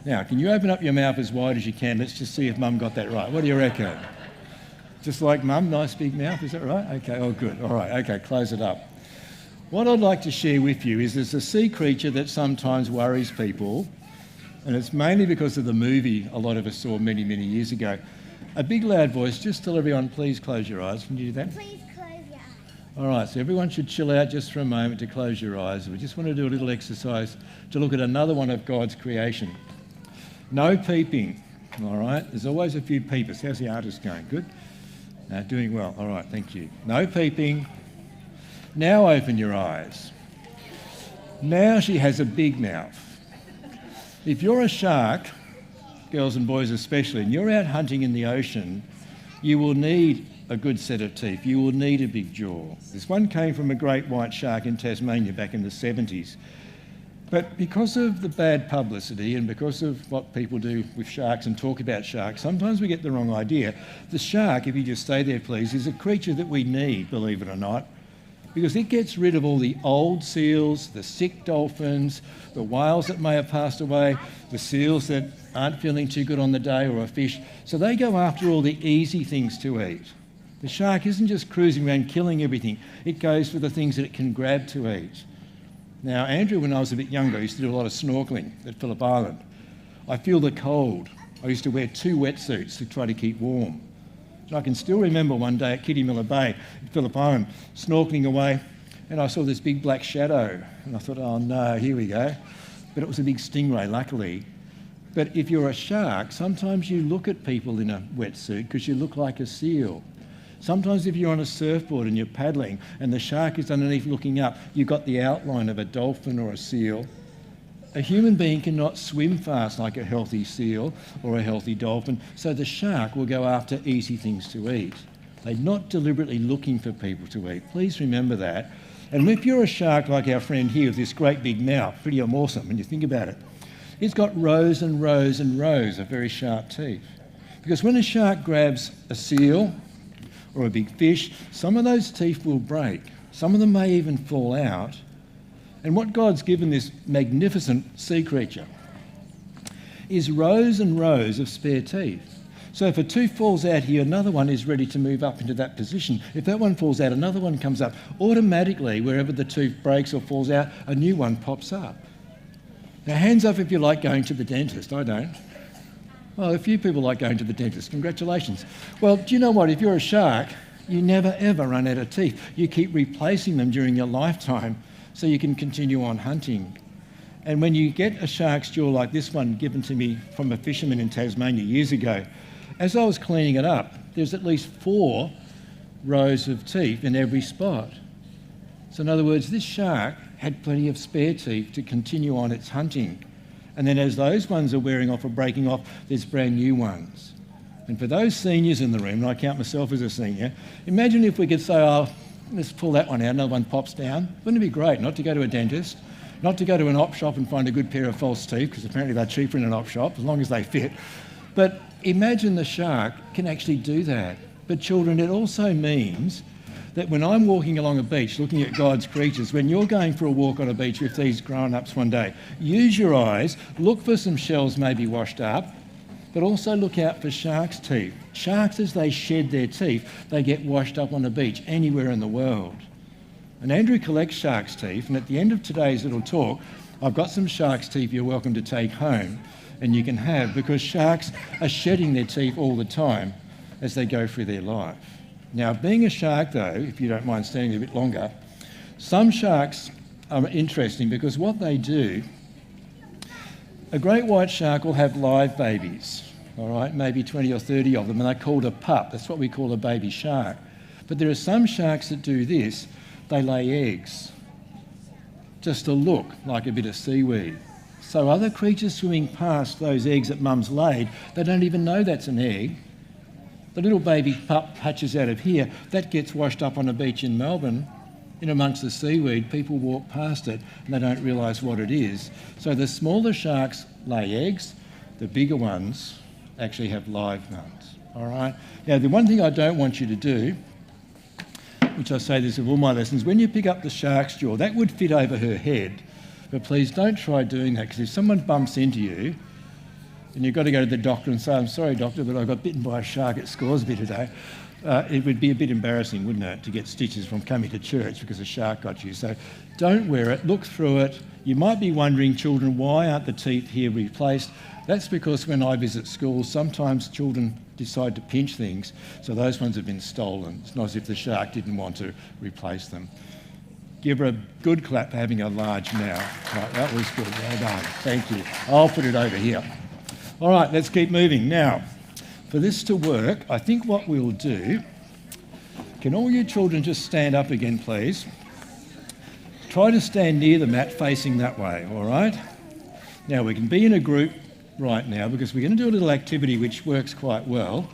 Now, can you open up your mouth as wide as you can? Let's just see if Mum got that right. What do you reckon? Just like Mum, nice big mouth, is that right? Okay, oh good. All right, okay, close it up. What I'd like to share with you is there's a sea creature that sometimes worries people, and it's mainly because of the movie a lot of us saw many, many years ago. A big loud voice, just tell everyone, please close your eyes. Can you do that? Please close your eyes. All right, so everyone should chill out just for a moment to close your eyes. We just want to do a little exercise to look at another one of God's creation. No peeping. All right, there's always a few peepers. How's the artist going? Good? Doing well. All right, thank you. No peeping. Now open your eyes. Now she has a big mouth. If you're a shark, girls and boys especially, and you're out hunting in the ocean, you will need a good set of teeth. You will need a big jaw. This one came from a great white shark in Tasmania back in the 70s. But because of the bad publicity and because of what people do with sharks and talk about sharks, sometimes we get the wrong idea. The shark, if you just stay there please, is a creature that we need, believe it or not, because it gets rid of all the old seals, the sick dolphins, the whales that may have passed away, the seals that aren't feeling too good on the day, or a fish. So they go after all the easy things to eat. The shark isn't just cruising around killing everything. It goes for the things that it can grab to eat. Now, Andrew, when I was a bit younger, used to do a lot of snorkelling at Phillip Island. I feel the cold. I used to wear 2 wetsuits to try to keep warm. And I can still remember one day at Kitty Miller Bay at Phillip Island, snorkelling away, and I saw this big black shadow. And I thought, oh no, here we go. But it was a big stingray, luckily. But if you're a shark, sometimes you look at people in a wetsuit because you look like a seal. Sometimes if you're on a surfboard and you're paddling and the shark is underneath looking up, you've got the outline of a dolphin or a seal. A human being cannot swim fast like a healthy seal or a healthy dolphin, so the shark will go after easy things to eat. They're not deliberately looking for people to eat. Please remember that. And if you're a shark like our friend here with this great big mouth, pretty awesome when you think about it, it's got rows and rows and rows of very sharp teeth. Because when a shark grabs a seal or a big fish, some of those teeth will break. Some of them may even fall out. And what God's given this magnificent sea creature is rows and rows of spare teeth. So if a tooth falls out here, another one is ready to move up into that position. If that one falls out, another one comes up. Automatically, wherever the tooth breaks or falls out, a new one pops up. Now, hands up if you like going to the dentist. I don't. Well, a few people like going to the dentist. Congratulations. Well, do you know what? If you're a shark, you never ever run out of teeth. You keep replacing them during your lifetime so you can continue on hunting. And when you get a shark's jaw like this one given to me from a fisherman in Tasmania years ago, as I was cleaning it up, there's at least 4 rows of teeth in every spot. So in other words, this shark had plenty of spare teeth to continue on its hunting. And then as those ones are wearing off or breaking off, there's brand new ones. And for those seniors in the room, and I count myself as a senior, imagine if we could say, oh, let's pull that one out, another one pops down. Wouldn't it be great not to go to a dentist, not to go to an op shop and find a good pair of false teeth, because apparently they're cheaper in an op shop, as long as they fit. But imagine the shark can actually do that. But children, it also means that when I'm walking along a beach looking at God's creatures, when you're going for a walk on a beach with these grown-ups one day, use your eyes, look for some shells maybe washed up, but also look out for sharks' teeth. Sharks, as they shed their teeth, they get washed up on a beach anywhere in the world. And Andrew collects sharks' teeth, and at the end of today's little talk, I've got some sharks' teeth you're welcome to take home and you can have, because sharks are shedding their teeth all the time as they go through their life. Now, being a shark, though, if you don't mind standing a bit longer, some sharks are interesting because what they do, a great white shark will have live babies, all right, maybe 20 or 30 of them, and they're called a pup. That's what we call a baby shark. But there are some sharks that do this. They lay eggs just to look like a bit of seaweed. So other creatures swimming past those eggs that mum's laid, they don't even know that's an egg. The little baby pup hatches out of here, that gets washed up on a beach in Melbourne, in amongst the seaweed. People walk past it and they don't realise what it is. So the smaller sharks lay eggs, the bigger ones actually have live ones, all right? Now, the one thing I don't want you to do, which I say this with all my lessons, when you pick up the shark's jaw, that would fit over her head, but please don't try doing that, because if someone bumps into you, and you've got to go to the doctor and say, I'm sorry, doctor, but I got bitten by a shark at Scoresby today, it would be a bit embarrassing, wouldn't it, to get stitches from coming to church because a shark got you. So don't wear it, look through it. You might be wondering, children, why aren't the teeth here replaced? That's because when I visit schools, sometimes children decide to pinch things, so those ones have been stolen. It's not as if the shark didn't want to replace them. Give her a good clap for having a large mouth. Right, that was good, well done. Thank you. I'll put it over here. All right, let's keep moving. Now, for this to work, I think what we'll do, can all you children just stand up again, please? Try to stand near the mat facing that way, all right? Now, we can be in a group right now because we're going to do a little activity which works quite well,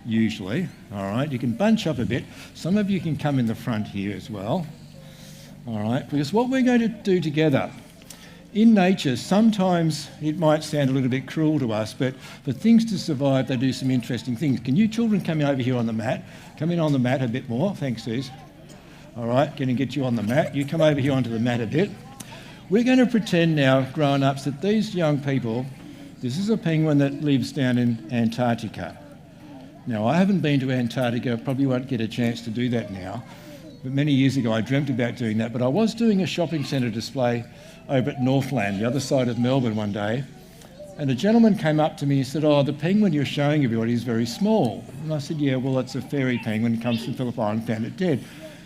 usually, all right? You can bunch up a bit. Some of you can come in the front here as well, all right? Because what we're going to do together, in nature, sometimes it might sound a little bit cruel to us, but for things to survive, they do some interesting things. Can you children come over here on the mat? Come in on the mat a bit more. Thanks, Suze. All right, going to get you on the mat. You come over here onto the mat a bit. We're going to pretend now, grown-ups, that these young people, this is a penguin that lives down in Antarctica. Now, I haven't been to Antarctica, probably won't get a chance to do that now, but many years ago I dreamt about doing that. But I was doing a shopping centre display over at Northland, the other side of Melbourne one day, and a gentleman came up to me and said, "Oh, the penguin you're showing everybody is very small." And I said, "Yeah, well, it's a fairy penguin, it comes from Phillip Island, found it dead."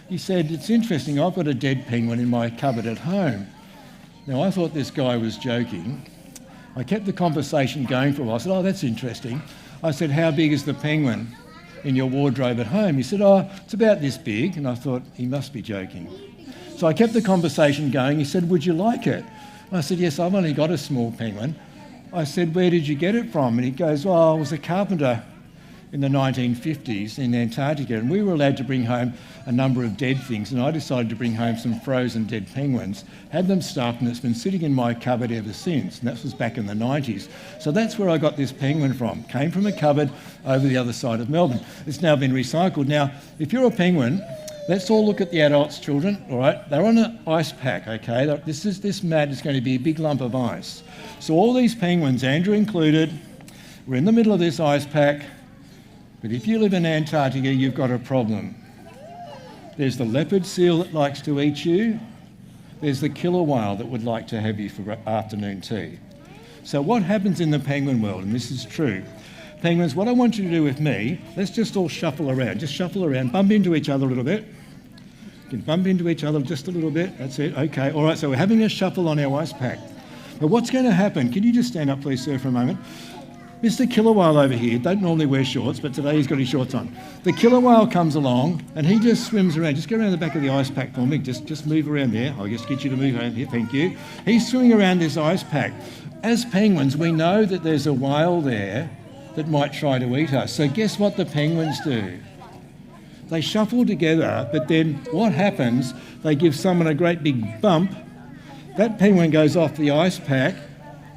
He said, "It's interesting, I've got a dead penguin in my cupboard at home." Now, I thought this guy was joking. I kept the conversation going for a while. I said, "Oh, that's interesting." I said, "How big is the penguin in your wardrobe at home?" He said, "Oh, it's about this big." And I thought, he must be joking. So I kept the conversation going. He said, "Would you like it?" And I said, "Yes, I've only got a small penguin." I said, "Where did you get it from?" And he goes, "Well, I was a carpenter in the 1950s in Antarctica, and we were allowed to bring home a number of dead things, and I decided to bring home some frozen dead penguins, had them stuffed, and it's been sitting in my cupboard ever since, and that was back in the 90s. So that's where I got this penguin from. Came from a cupboard over the other side of Melbourne. It's now been recycled. Now, if you're a penguin, let's all look at the adults, children, all right? They're on an ice pack, okay? This mat is going to be a big lump of ice. So all these penguins, Andrew included, we're in the middle of this ice pack. But if you live in Antarctica, you've got a problem. There's the leopard seal that likes to eat you. There's the killer whale that would like to have you for afternoon tea. So what happens in the penguin world, and this is true, penguins, what I want you to do with me, let's just all shuffle around. Just shuffle around, bump into each other a little bit. You can bump into each other just a little bit. That's it. Okay. All right. So we're having a shuffle on our ice pack. But what's going to happen? Can you just stand up, please, sir, for a moment? Mr. Killer Whale over here don't normally wear shorts, but today he's got his shorts on. The killer whale comes along and he just swims around. Just go around the back of the ice pack for me. Just move around there. I'll just get you to move around here. Thank you. He's swimming around this ice pack. As penguins, we know that there's a whale there that might try to eat us. So guess what the penguins do? They shuffle together, but then what happens? They give someone a great big bump. That penguin goes off the ice pack.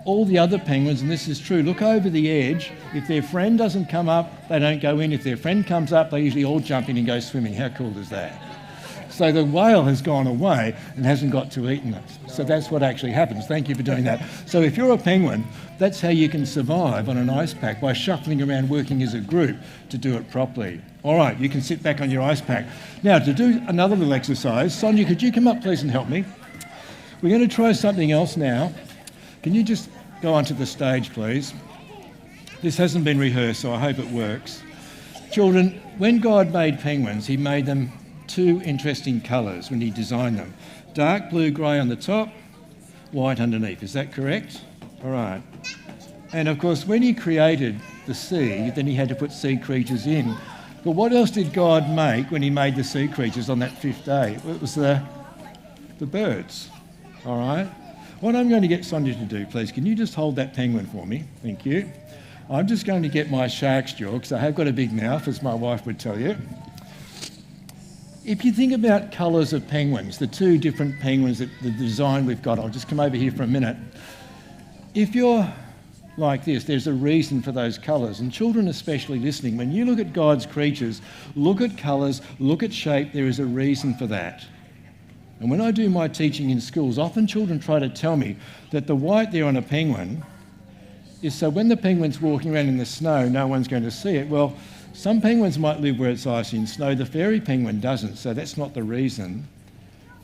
All the other penguins, and this is true, look over the edge. If their friend doesn't come up, they don't go in. If their friend comes up, they usually all jump in and go swimming. How cool is that? So the whale has gone away and hasn't got to eaten us. So that's what actually happens. Thank you for doing that. So if you're a penguin, that's how you can survive on an ice pack, by shuffling around, working as a group to do it properly. All right, you can sit back on your ice pack. Now, to do another little exercise, Sonia, could you come up, please, and help me? We're going to try something else now. Can you just go onto the stage, please? This hasn't been rehearsed, so I hope it works. Children, when God made penguins, he made them two interesting colours when he designed them. Dark blue grey on the top, white underneath. Is that correct? All right. And of course, when he created the sea, then he had to put sea creatures in. But what else did God make when he made the sea creatures on that fifth day? It was the birds. All right. What I'm going to get Sonia to do, please, can you just hold that penguin for me? Thank you. I'm just going to get my shark's jaw, because I have got a big mouth, as my wife would tell you. If you think about colours of penguins, the two different penguins, the design we've got, I'll just come over here for a minute. If you're like this, there's a reason for those colours. And children especially listening, when you look at God's creatures, look at colours, look at shape, there is a reason for that. And when I do my teaching in schools, often children try to tell me that the white there on a penguin is so when the penguin's walking around in the snow, no one's going to see it. Well, some penguins might live where it's icy and snow. The fairy penguin doesn't, so that's not the reason.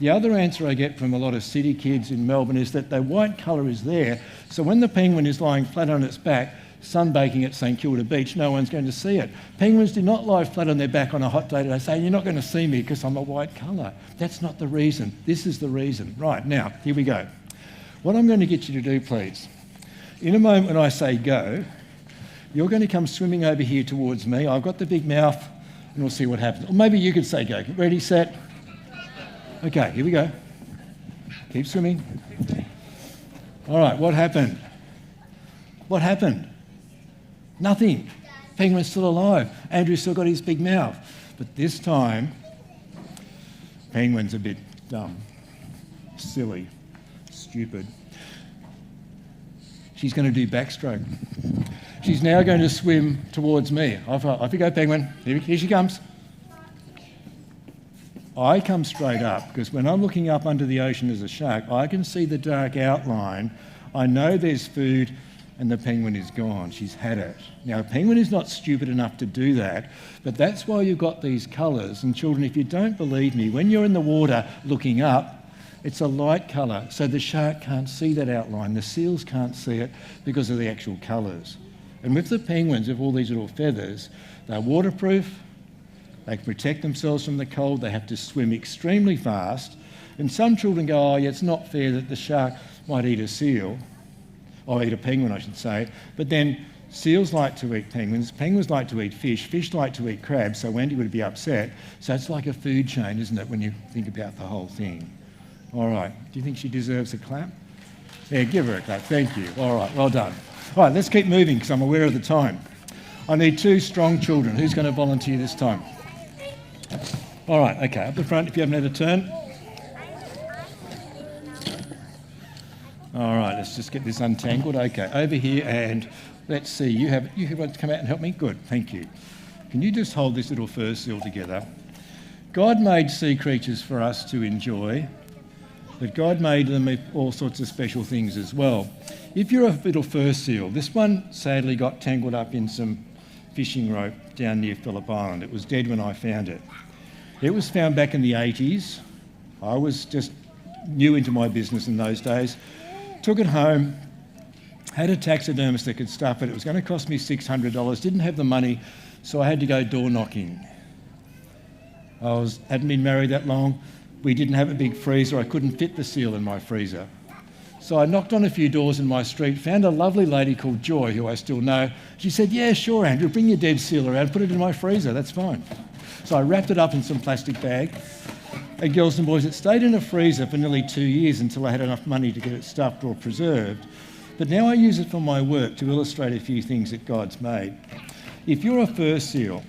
The other answer I get from a lot of city kids in Melbourne is that the white colour is there, so when the penguin is lying flat on its back, sunbaking at St Kilda Beach, no one's going to see it. Penguins do not lie flat on their back on a hot day today saying, "You're not going to see me because I'm a white colour." That's not the reason. This is the reason. Right, now, here we go. What I'm going to get you to do, please, In a moment when I say go, you're going to come swimming over here towards me. I've got the big mouth, and we'll see what happens. Or maybe you could say go. Ready, set. Okay, here we go. Keep swimming. All right, what happened? What happened? Nothing. Penguin's still alive. Andrew's still got his big mouth. But this time, Penguin's a bit dumb, silly, stupid. She's going to do backstroke. She's now going to swim towards me. Off you go, Penguin. Here she comes. I come straight up because when I'm looking up under the ocean as a shark, I can see the dark outline. I know there's food and the penguin is gone. She's had it. Now, a penguin is not stupid enough to do that, but that's why you've got these colours. And children, if you don't believe me, when you're in the water looking up, it's a light colour, so the shark can't see that outline. The seals can't see it because of the actual colours. And with the penguins, with all these little feathers, they're waterproof, they can protect themselves from the cold, they have to swim extremely fast. And some children go, oh, yeah, it's not fair that the shark might eat a seal, or eat a penguin, I should say. But then seals like to eat penguins, penguins like to eat fish, fish like to eat crabs, so Wendy would be upset. So it's like a food chain, isn't it, when you think about the whole thing? All right, do you think she deserves a clap? Yeah, give her a clap, thank you. All right, well done. All right, let's keep moving because I'm aware of the time. I need 2 strong children. Who's going to volunteer this time? All right, okay, up the front if you haven't had a turn. All right, let's just get this untangled. Okay, over here, and let's see. You have to come out and help me? Good, thank you. Can you just hold this little fur seal together? God made sea creatures for us to enjoy, but God made them with all sorts of special things as well. If you're a little fur seal, this one sadly got tangled up in some fishing rope down near Phillip Island. It was dead when I found it. It was found back in the 80s. I was just new into my business in those days. Took it home, had a taxidermist that could stuff it. It was going to cost me $600. Didn't have the money, so I had to go door knocking. Hadn't been married that long. We didn't have a big freezer. I couldn't fit the seal in my freezer. So I knocked on a few doors in my street, found a lovely lady called Joy, who I still know. She said, yeah, sure, Andrew, bring your dead seal around, put it in my freezer, that's fine. So I wrapped it up in some plastic bag. And girls and boys, it stayed in a freezer for nearly 2 years until I had enough money to get it stuffed or preserved. But now I use it for my work to illustrate a few things that God's made. If you're a fur seal,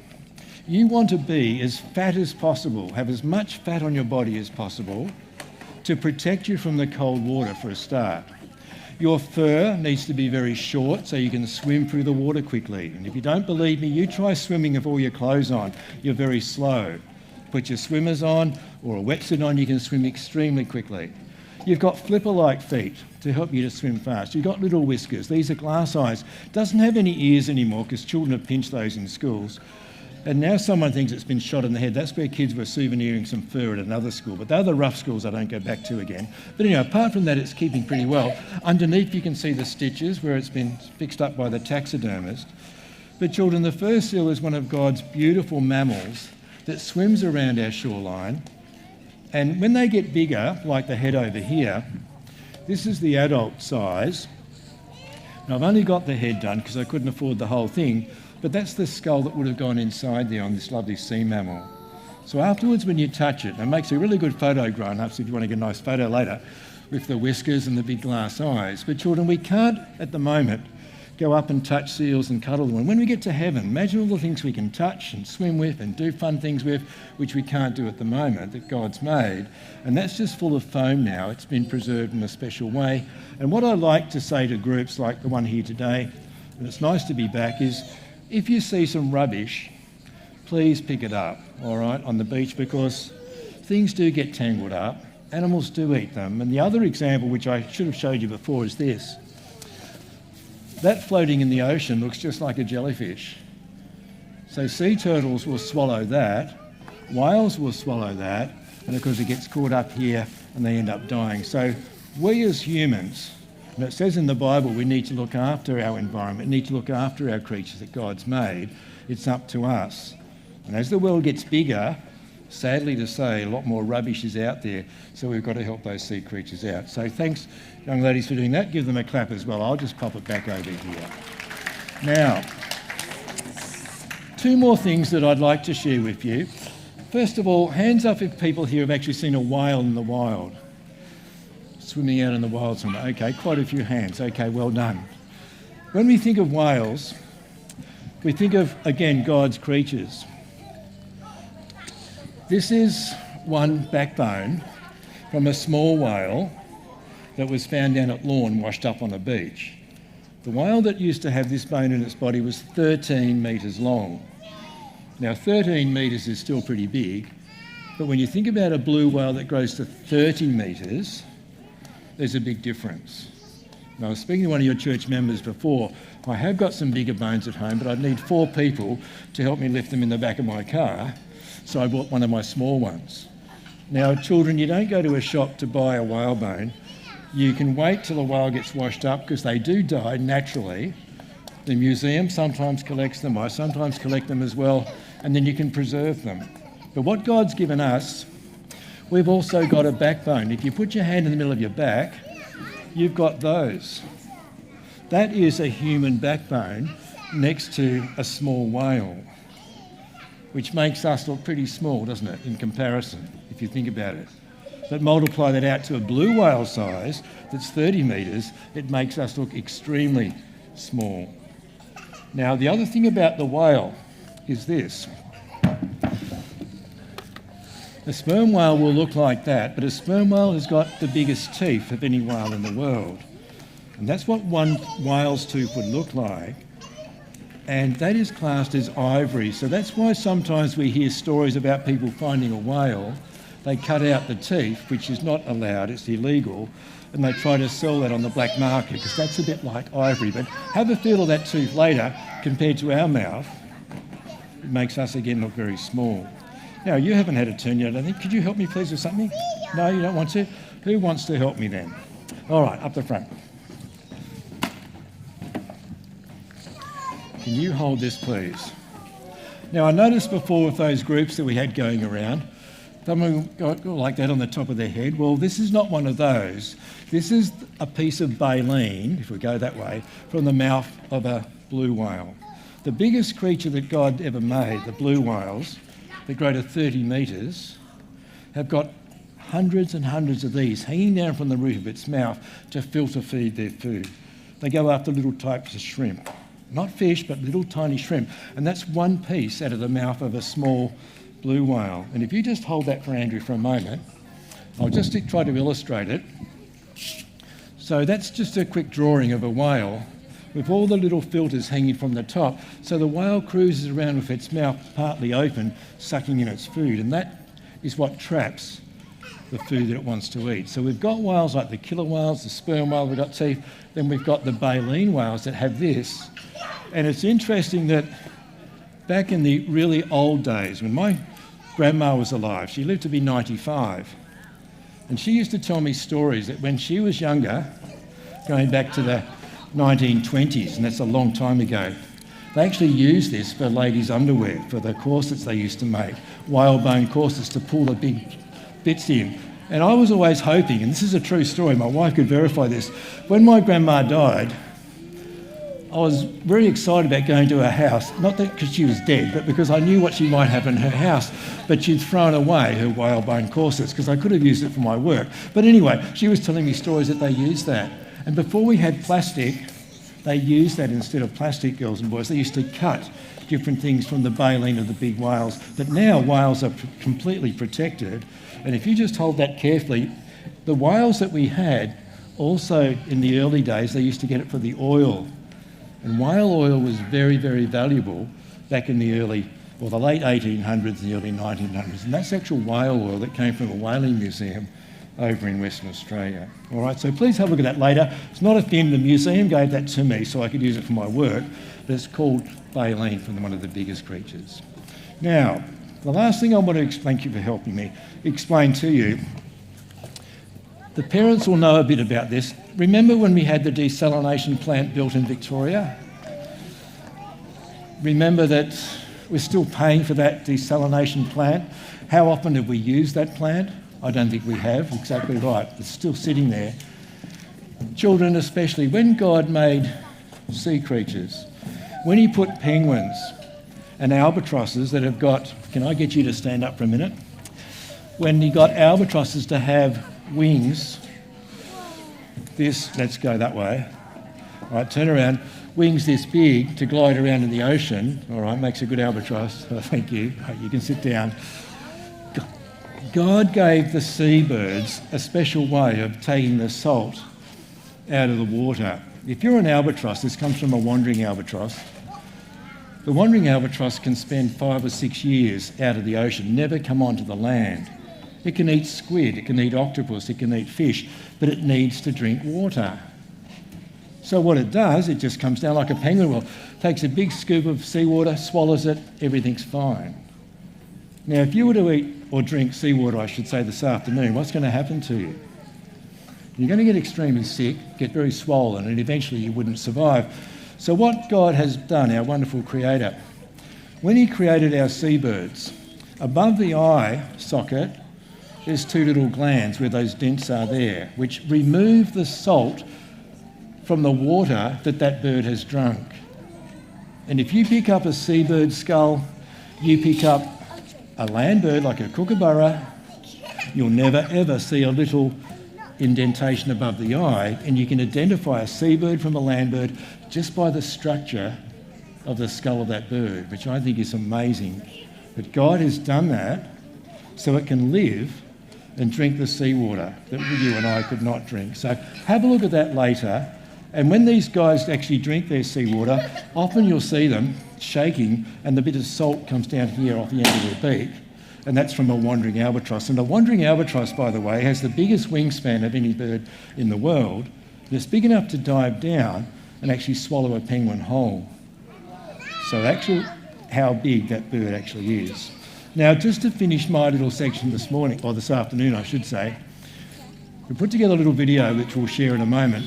you want to be as fat as possible, have as much fat on your body as possible to protect you from the cold water for a start. Your fur needs to be very short so you can swim through the water quickly. And if you don't believe me, you try swimming with all your clothes on. You're very slow. Put your swimmers on or a wetsuit on, you can swim extremely quickly. You've got flipper-like feet to help you to swim fast. You've got little whiskers. These are glass eyes. Doesn't have any ears anymore because children have pinched those in schools. And now someone thinks it's been shot in the head. That's where kids were souveniring some fur at another school. But they're the rough schools I don't go back to again. But anyway, apart from that, it's keeping pretty well. Underneath you can see the stitches where it's been fixed up by the taxidermist. But children, the fur seal is one of God's beautiful mammals that swims around our shoreline. And when they get bigger, like the head over here, this is the adult size. Now I've only got the head done because I couldn't afford the whole thing, but that's the skull that would have gone inside there on this lovely sea mammal. So afterwards when you touch it, it makes a really good photo grown-ups if you want to get a nice photo later, with the whiskers and the big glass eyes. But children, we can't at the moment go up and touch seals and cuddle them. And when we get to heaven, imagine all the things we can touch and swim with and do fun things with, which we can't do at the moment, that God's made. And that's just full of foam now. It's been preserved in a special way. And what I like to say to groups like the one here today, and it's nice to be back, is if you see some rubbish, please pick it up, all right, on the beach, because things do get tangled up. Animals do eat them. And the other example, which I should have showed you before, is this. That floating in the ocean looks just like a jellyfish. So sea turtles will swallow that, whales will swallow that, and of course it gets caught up here and they end up dying. So we as humans, and it says in the Bible we need to look after our environment, need to look after our creatures that God's made. It's up to us. And as the world gets bigger, sadly to say, a lot more rubbish is out there, so we've got to help those sea creatures out. So thanks, young ladies, for doing that. Give them a clap as well. I'll just pop it back over here. Now, two more things that I'd like to share with you. First of all, hands up if people here have actually seen a whale in the wild. Swimming out in the wild somewhere. Okay, quite a few hands. Okay, well done. When we think of whales, we think of, again, God's creatures. This is one backbone from a small whale that was found down at Lawn, washed up on a beach. The whale that used to have this bone in its body was 13 metres long. Now, 13 metres is still pretty big, but when you think about a blue whale that grows to 30 metres, there's a big difference. Now, I was speaking to one of your church members before. I have got some bigger bones at home, but I'd need 4 people to help me lift them in the back of my car, so I bought one of my small ones. Now, children, you don't go to a shop to buy a whale bone. You can wait till the whale gets washed up, because they do die naturally. The museum sometimes collects them. I sometimes collect them as well, and then you can preserve them. But what God's given us, we've also got a backbone. If you put your hand in the middle of your back, you've got those. That is a human backbone next to a small whale, which makes us look pretty small, doesn't it, in comparison, if you think about it. But multiply that out to a blue whale size that's 30 metres, it makes us look extremely small. Now, the other thing about the whale is this. A sperm whale will look like that, but a sperm whale has got the biggest teeth of any whale in the world. And that's what one whale's tooth would look like. And that is classed as ivory. So that's why sometimes we hear stories about people finding a whale. They cut out the teeth, which is not allowed, it's illegal, and they try to sell that on the black market, because that's a bit like ivory. But have a feel of that tooth later compared to our mouth. It makes us again look very small. Now, you haven't had a turn yet, I think. Could you help me please with something? No, you don't want to? Who wants to help me then? All right, up the front. Can you hold this, please? Now, I noticed before with those groups that we had going around, someone got like that on the top of their head. Well, this is not one of those. This is a piece of baleen, if we go that way, from the mouth of a blue whale. The biggest creature that God ever made, the blue whales, that grow to 30 metres, have got hundreds and hundreds of these hanging down from the roof of its mouth to filter feed their food. They go after little types of shrimp. Not fish, but little tiny shrimp. And that's one piece out of the mouth of a small blue whale. And if you just hold that for Andrew for a moment, I'll just try to illustrate it. So that's just a quick drawing of a whale with all the little filters hanging from the top. So the whale cruises around with its mouth partly open, sucking in its food. And that is what traps the food that it wants to eat. So we've got whales like the killer whales, the sperm whale, we've got teeth. Then we've got the baleen whales that have this. And it's interesting that back in the really old days, when my grandma was alive, she lived to be 95, and she used to tell me stories that when she was younger, going back to the 1920s, and that's a long time ago, they actually used this for ladies' underwear, for the corsets they used to make, whalebone corsets to pull the big bits in. And I was always hoping, and this is a true story, my wife could verify this, when my grandma died, I was very excited about going to her house, not that because she was dead, but because I knew what she might have in her house. But she'd thrown away her whalebone corsets because I could have used it for my work. But anyway, she was telling me stories that they used that. And before we had plastic, they used that instead of plastic, girls and boys. They used to cut different things from the baleen of the big whales. But now whales are completely protected. And if you just hold that carefully, the whales that we had, also in the early days, they used to get it for the oil. And whale oil was very, very valuable back in the the late 1800s and the early 1900s. And that's actual whale oil that came from a whaling museum over in Western Australia. All right, so please have a look at that later. It's not a thing, the museum gave that to me so I could use it for my work, but it's called baleen, from one of the biggest creatures. Now, the last thing I want to explain, thank you for helping me, explain to you, the parents will know a bit about this. Remember when we had the desalination plant built in Victoria? Remember that we're still paying for that desalination plant. How often have we used that plant? I don't think we have. Exactly right. It's still sitting there. Children especially, when God made sea creatures, when he put penguins and albatrosses that have got, can I get you to stand up for a minute? When he got albatrosses to have wings, let's go that way. All right, turn around. Wings this big to glide around in the ocean. All right, makes a good albatross. Oh, thank you. You can sit down. God gave the seabirds a special way of taking the salt out of the water. If you're an albatross, this comes from a wandering albatross. The wandering albatross can spend 5 or 6 years out of the ocean, never come onto the land. It can eat squid, it can eat octopus, it can eat fish, but it needs to drink water. So what it does, it just comes down like a penguin will, takes a big scoop of seawater, swallows it, everything's fine. Now, if you were to eat or drink seawater, I should say, this afternoon, what's going to happen to you? You're going to get extremely sick, get very swollen, and eventually you wouldn't survive. So what God has done, our wonderful Creator, when he created our seabirds, above the eye socket, there's 2 little glands where those dents are there, which remove the salt from the water that bird has drunk. And if you pick up a seabird skull, you pick up a land bird like a kookaburra, you'll never ever see a little indentation above the eye, and you can identify a seabird from a land bird just by the structure of the skull of that bird, which I think is amazing. But God has done that so it can live and drink the seawater that you and I could not drink. So have a look at that later. And when these guys actually drink their seawater, often you'll see them shaking and the bit of salt comes down here off the end of their beak, and that's from a wandering albatross. And a wandering albatross, by the way, has the biggest wingspan of any bird in the world. It's big enough to dive down and actually swallow a penguin whole. So actually how big that bird actually is. Now, just to finish my little section this morning, or this afternoon I should say, we put together a little video which we'll share in a moment.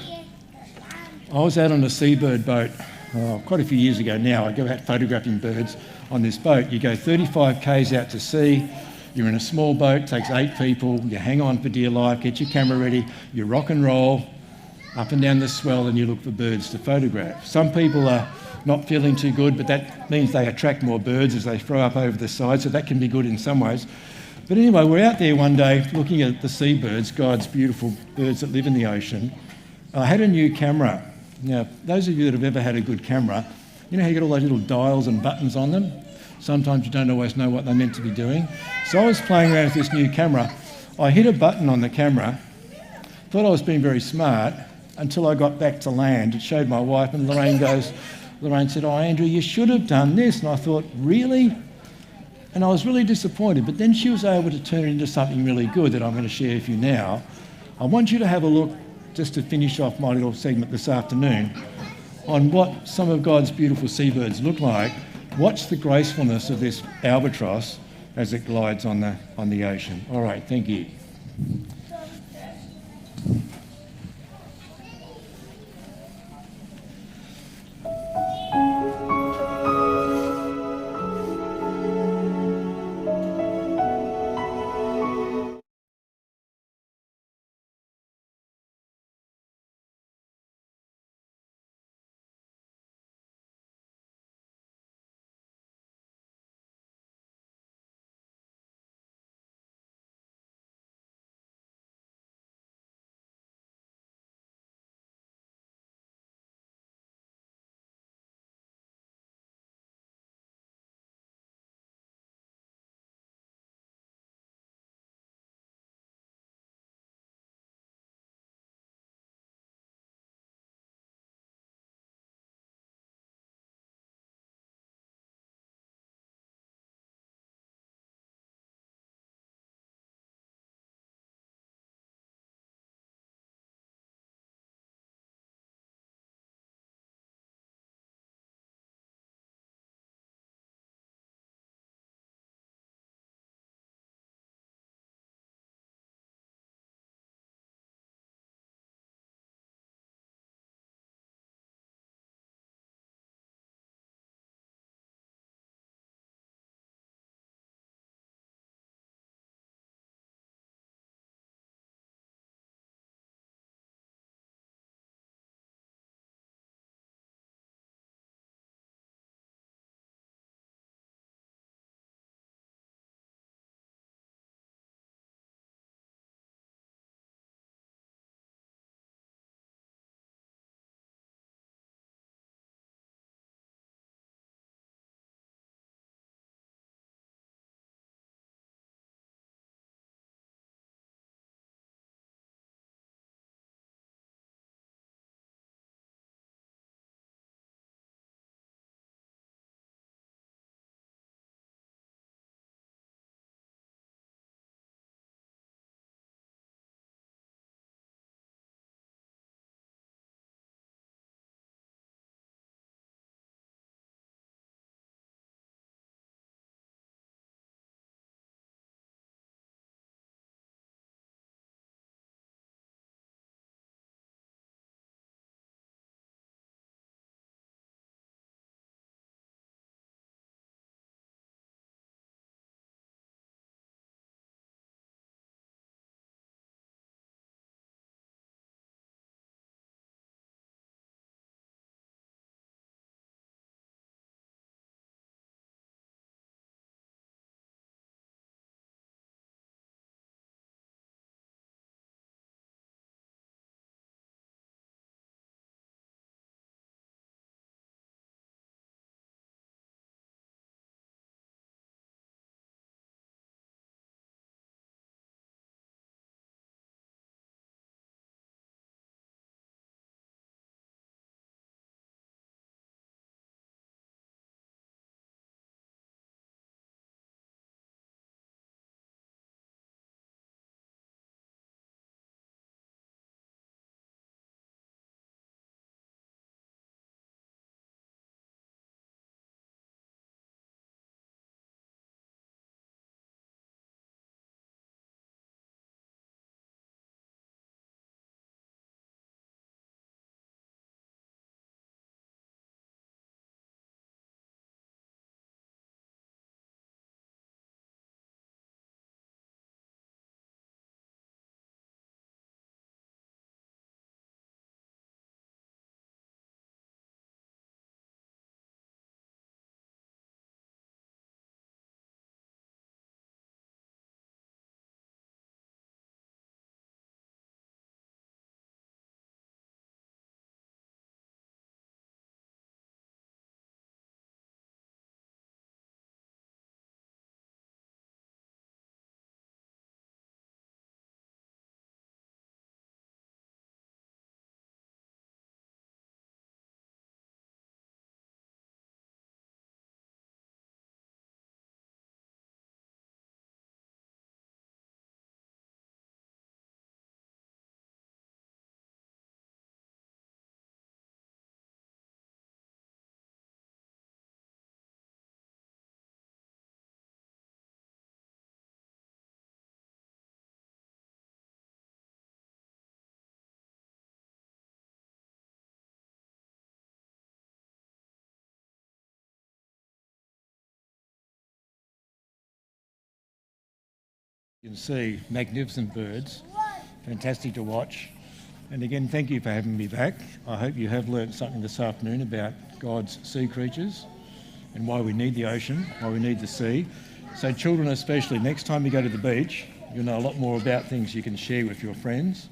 I was out on a seabird boat quite a few years ago now. I go out photographing birds on this boat. You go 35 k's out to sea, you're in a small boat, takes 8 people, you hang on for dear life, get your camera ready, you rock and roll up and down the swell and you look for birds to photograph. Some people are not feeling too good, but that means they attract more birds as they throw up over the side, so that can be good in some ways. But anyway, we're out there one day looking at the seabirds, God's beautiful birds that live in the ocean. I had a new camera. Now, those of you that have ever had a good camera, you know how you get all those little dials and buttons on them? Sometimes you don't always know what they're meant to be doing. So I was playing around with this new camera. I hit a button on the camera, thought I was being very smart, until I got back to land. It showed my wife, and Lorraine said, "Oh, Andrew, you should have done this." And I thought, really? And I was really disappointed. But then she was able to turn it into something really good that I'm going to share with you now. I want you to have a look, just to finish off my little segment this afternoon, on what some of God's beautiful seabirds look like. Watch the gracefulness of this albatross as it glides on the ocean. All right, thank you. You can see magnificent birds, fantastic to watch. And again, thank you for having me back. I hope you have learnt something this afternoon about God's sea creatures and why we need the ocean, why we need the sea. So children especially, next time you go to the beach, you'll know a lot more about things you can share with your friends.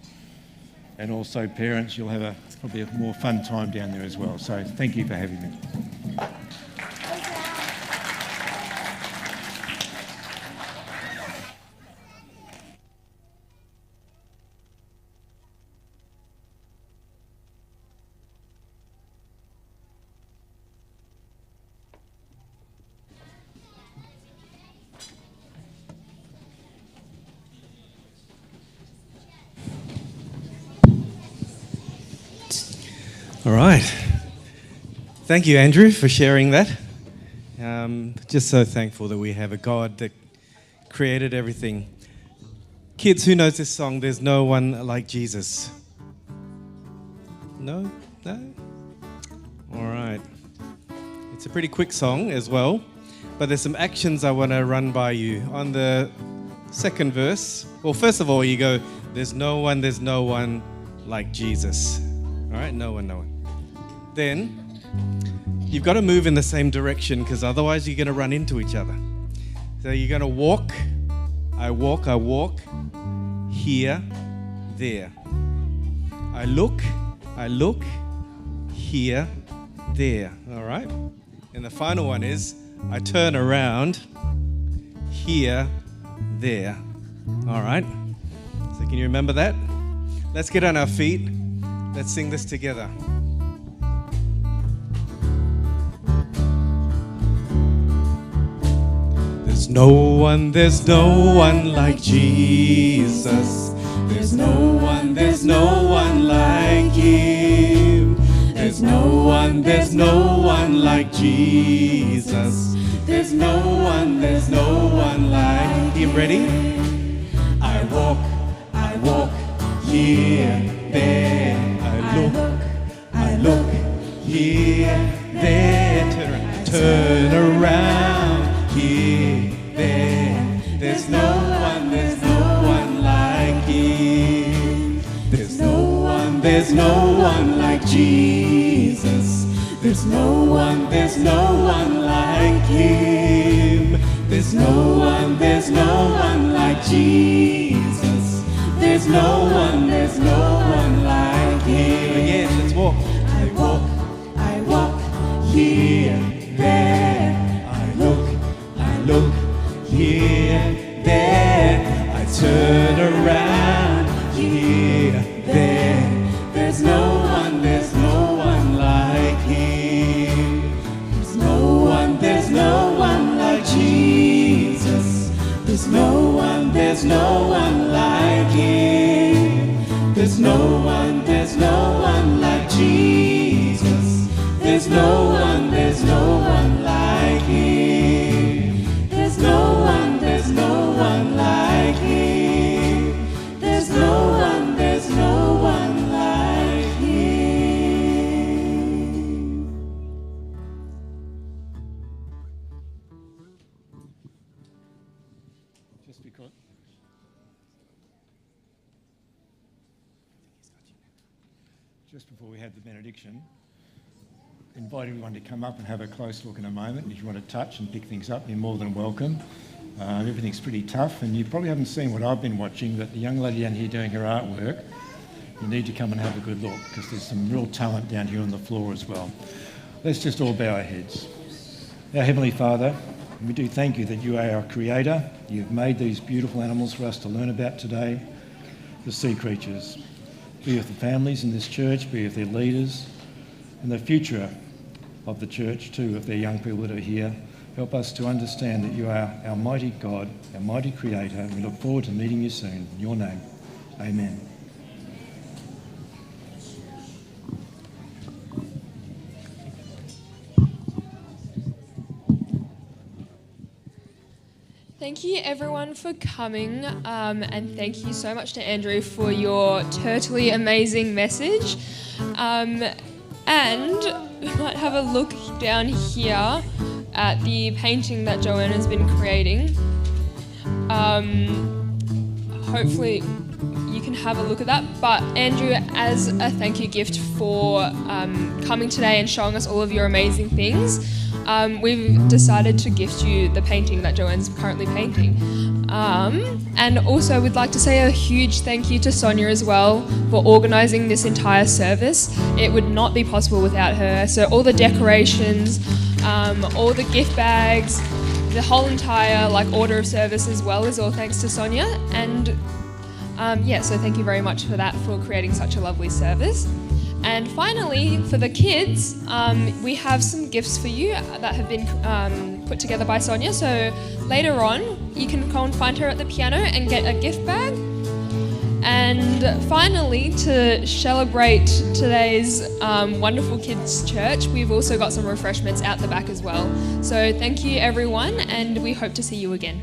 And also parents, you'll have probably a more fun time down there as well. So thank you for having me. All right. Thank you, Andrew, for sharing that. Just so thankful that we have a God that created everything. Kids, who knows this song? There's no one like Jesus. No? No? All right. It's a pretty quick song as well, but there's some actions I want to run by you. On the second verse, well, first of all, you go, there's no one like Jesus. All right, no one. Then you've got to move in the same direction because otherwise you're going to run into each other. So you're going to walk, I walk, here, there. I look, here, there. All right? And the final one is I turn around, here, there. All right? So can you remember that? Let's get on our feet. Let's sing this together. There's no one like Jesus. There's no one like Him. There's no one like Jesus. There's no one like Him. Ready? I walk, here, there. I look, here, there. Turn around, here, there. There's no one like Him. There's no one like Jesus. There's no one like Him. There's no one like Jesus. There's no one like Him. Again, let's walk. I walk, here, there. I look, here, there. I turn around, here, there. There's no one like Him. There's no one like Jesus. There's no one like Him. There's no one like Jesus. There's no one like Him. There's no one like Him. There's no one like Him. Just before we have the benediction, invite everyone to come up and have a close look in a moment. If you want to touch and pick things up, you're more than welcome. Everything's pretty tough, and you probably haven't seen what I've been watching, but the young lady down here doing her artwork, you need to come and have a good look because there's some real talent down here on the floor as well. Let's just all bow our heads. Our Heavenly Father, we do thank you that you are our Creator. You've made these beautiful animals for us to learn about today, the sea creatures. Be with the families in this church, be with their leaders, and the future of the church too, of their young people that are here. Help us to understand that you are our mighty God, our mighty Creator, and we look forward to meeting you soon. In your name, amen. Thank you everyone for coming, and thank you so much to Andrew for your totally amazing message. And we might have a look down here at the painting that Joanne has been creating. hopefully you can have a look at that. But Andrew, as a thank you gift for coming today and showing us all of your amazing things, we've decided to gift you the painting that Joanne's currently painting. And also we'd like to say a huge thank you to Sonia as well for organising this entire service. It would not be possible without her. So all the decorations, all the gift bags, the whole entire order of service as well is all thanks to Sonia. And so thank you very much for that, for creating such a lovely service. And finally, for the kids, we have some gifts for you that have been put together by Sonia. So later on, you can go and find her at the piano and get a gift bag. And finally, to celebrate today's wonderful kids' church, we've also got some refreshments out the back as well. So thank you, everyone, and we hope to see you again.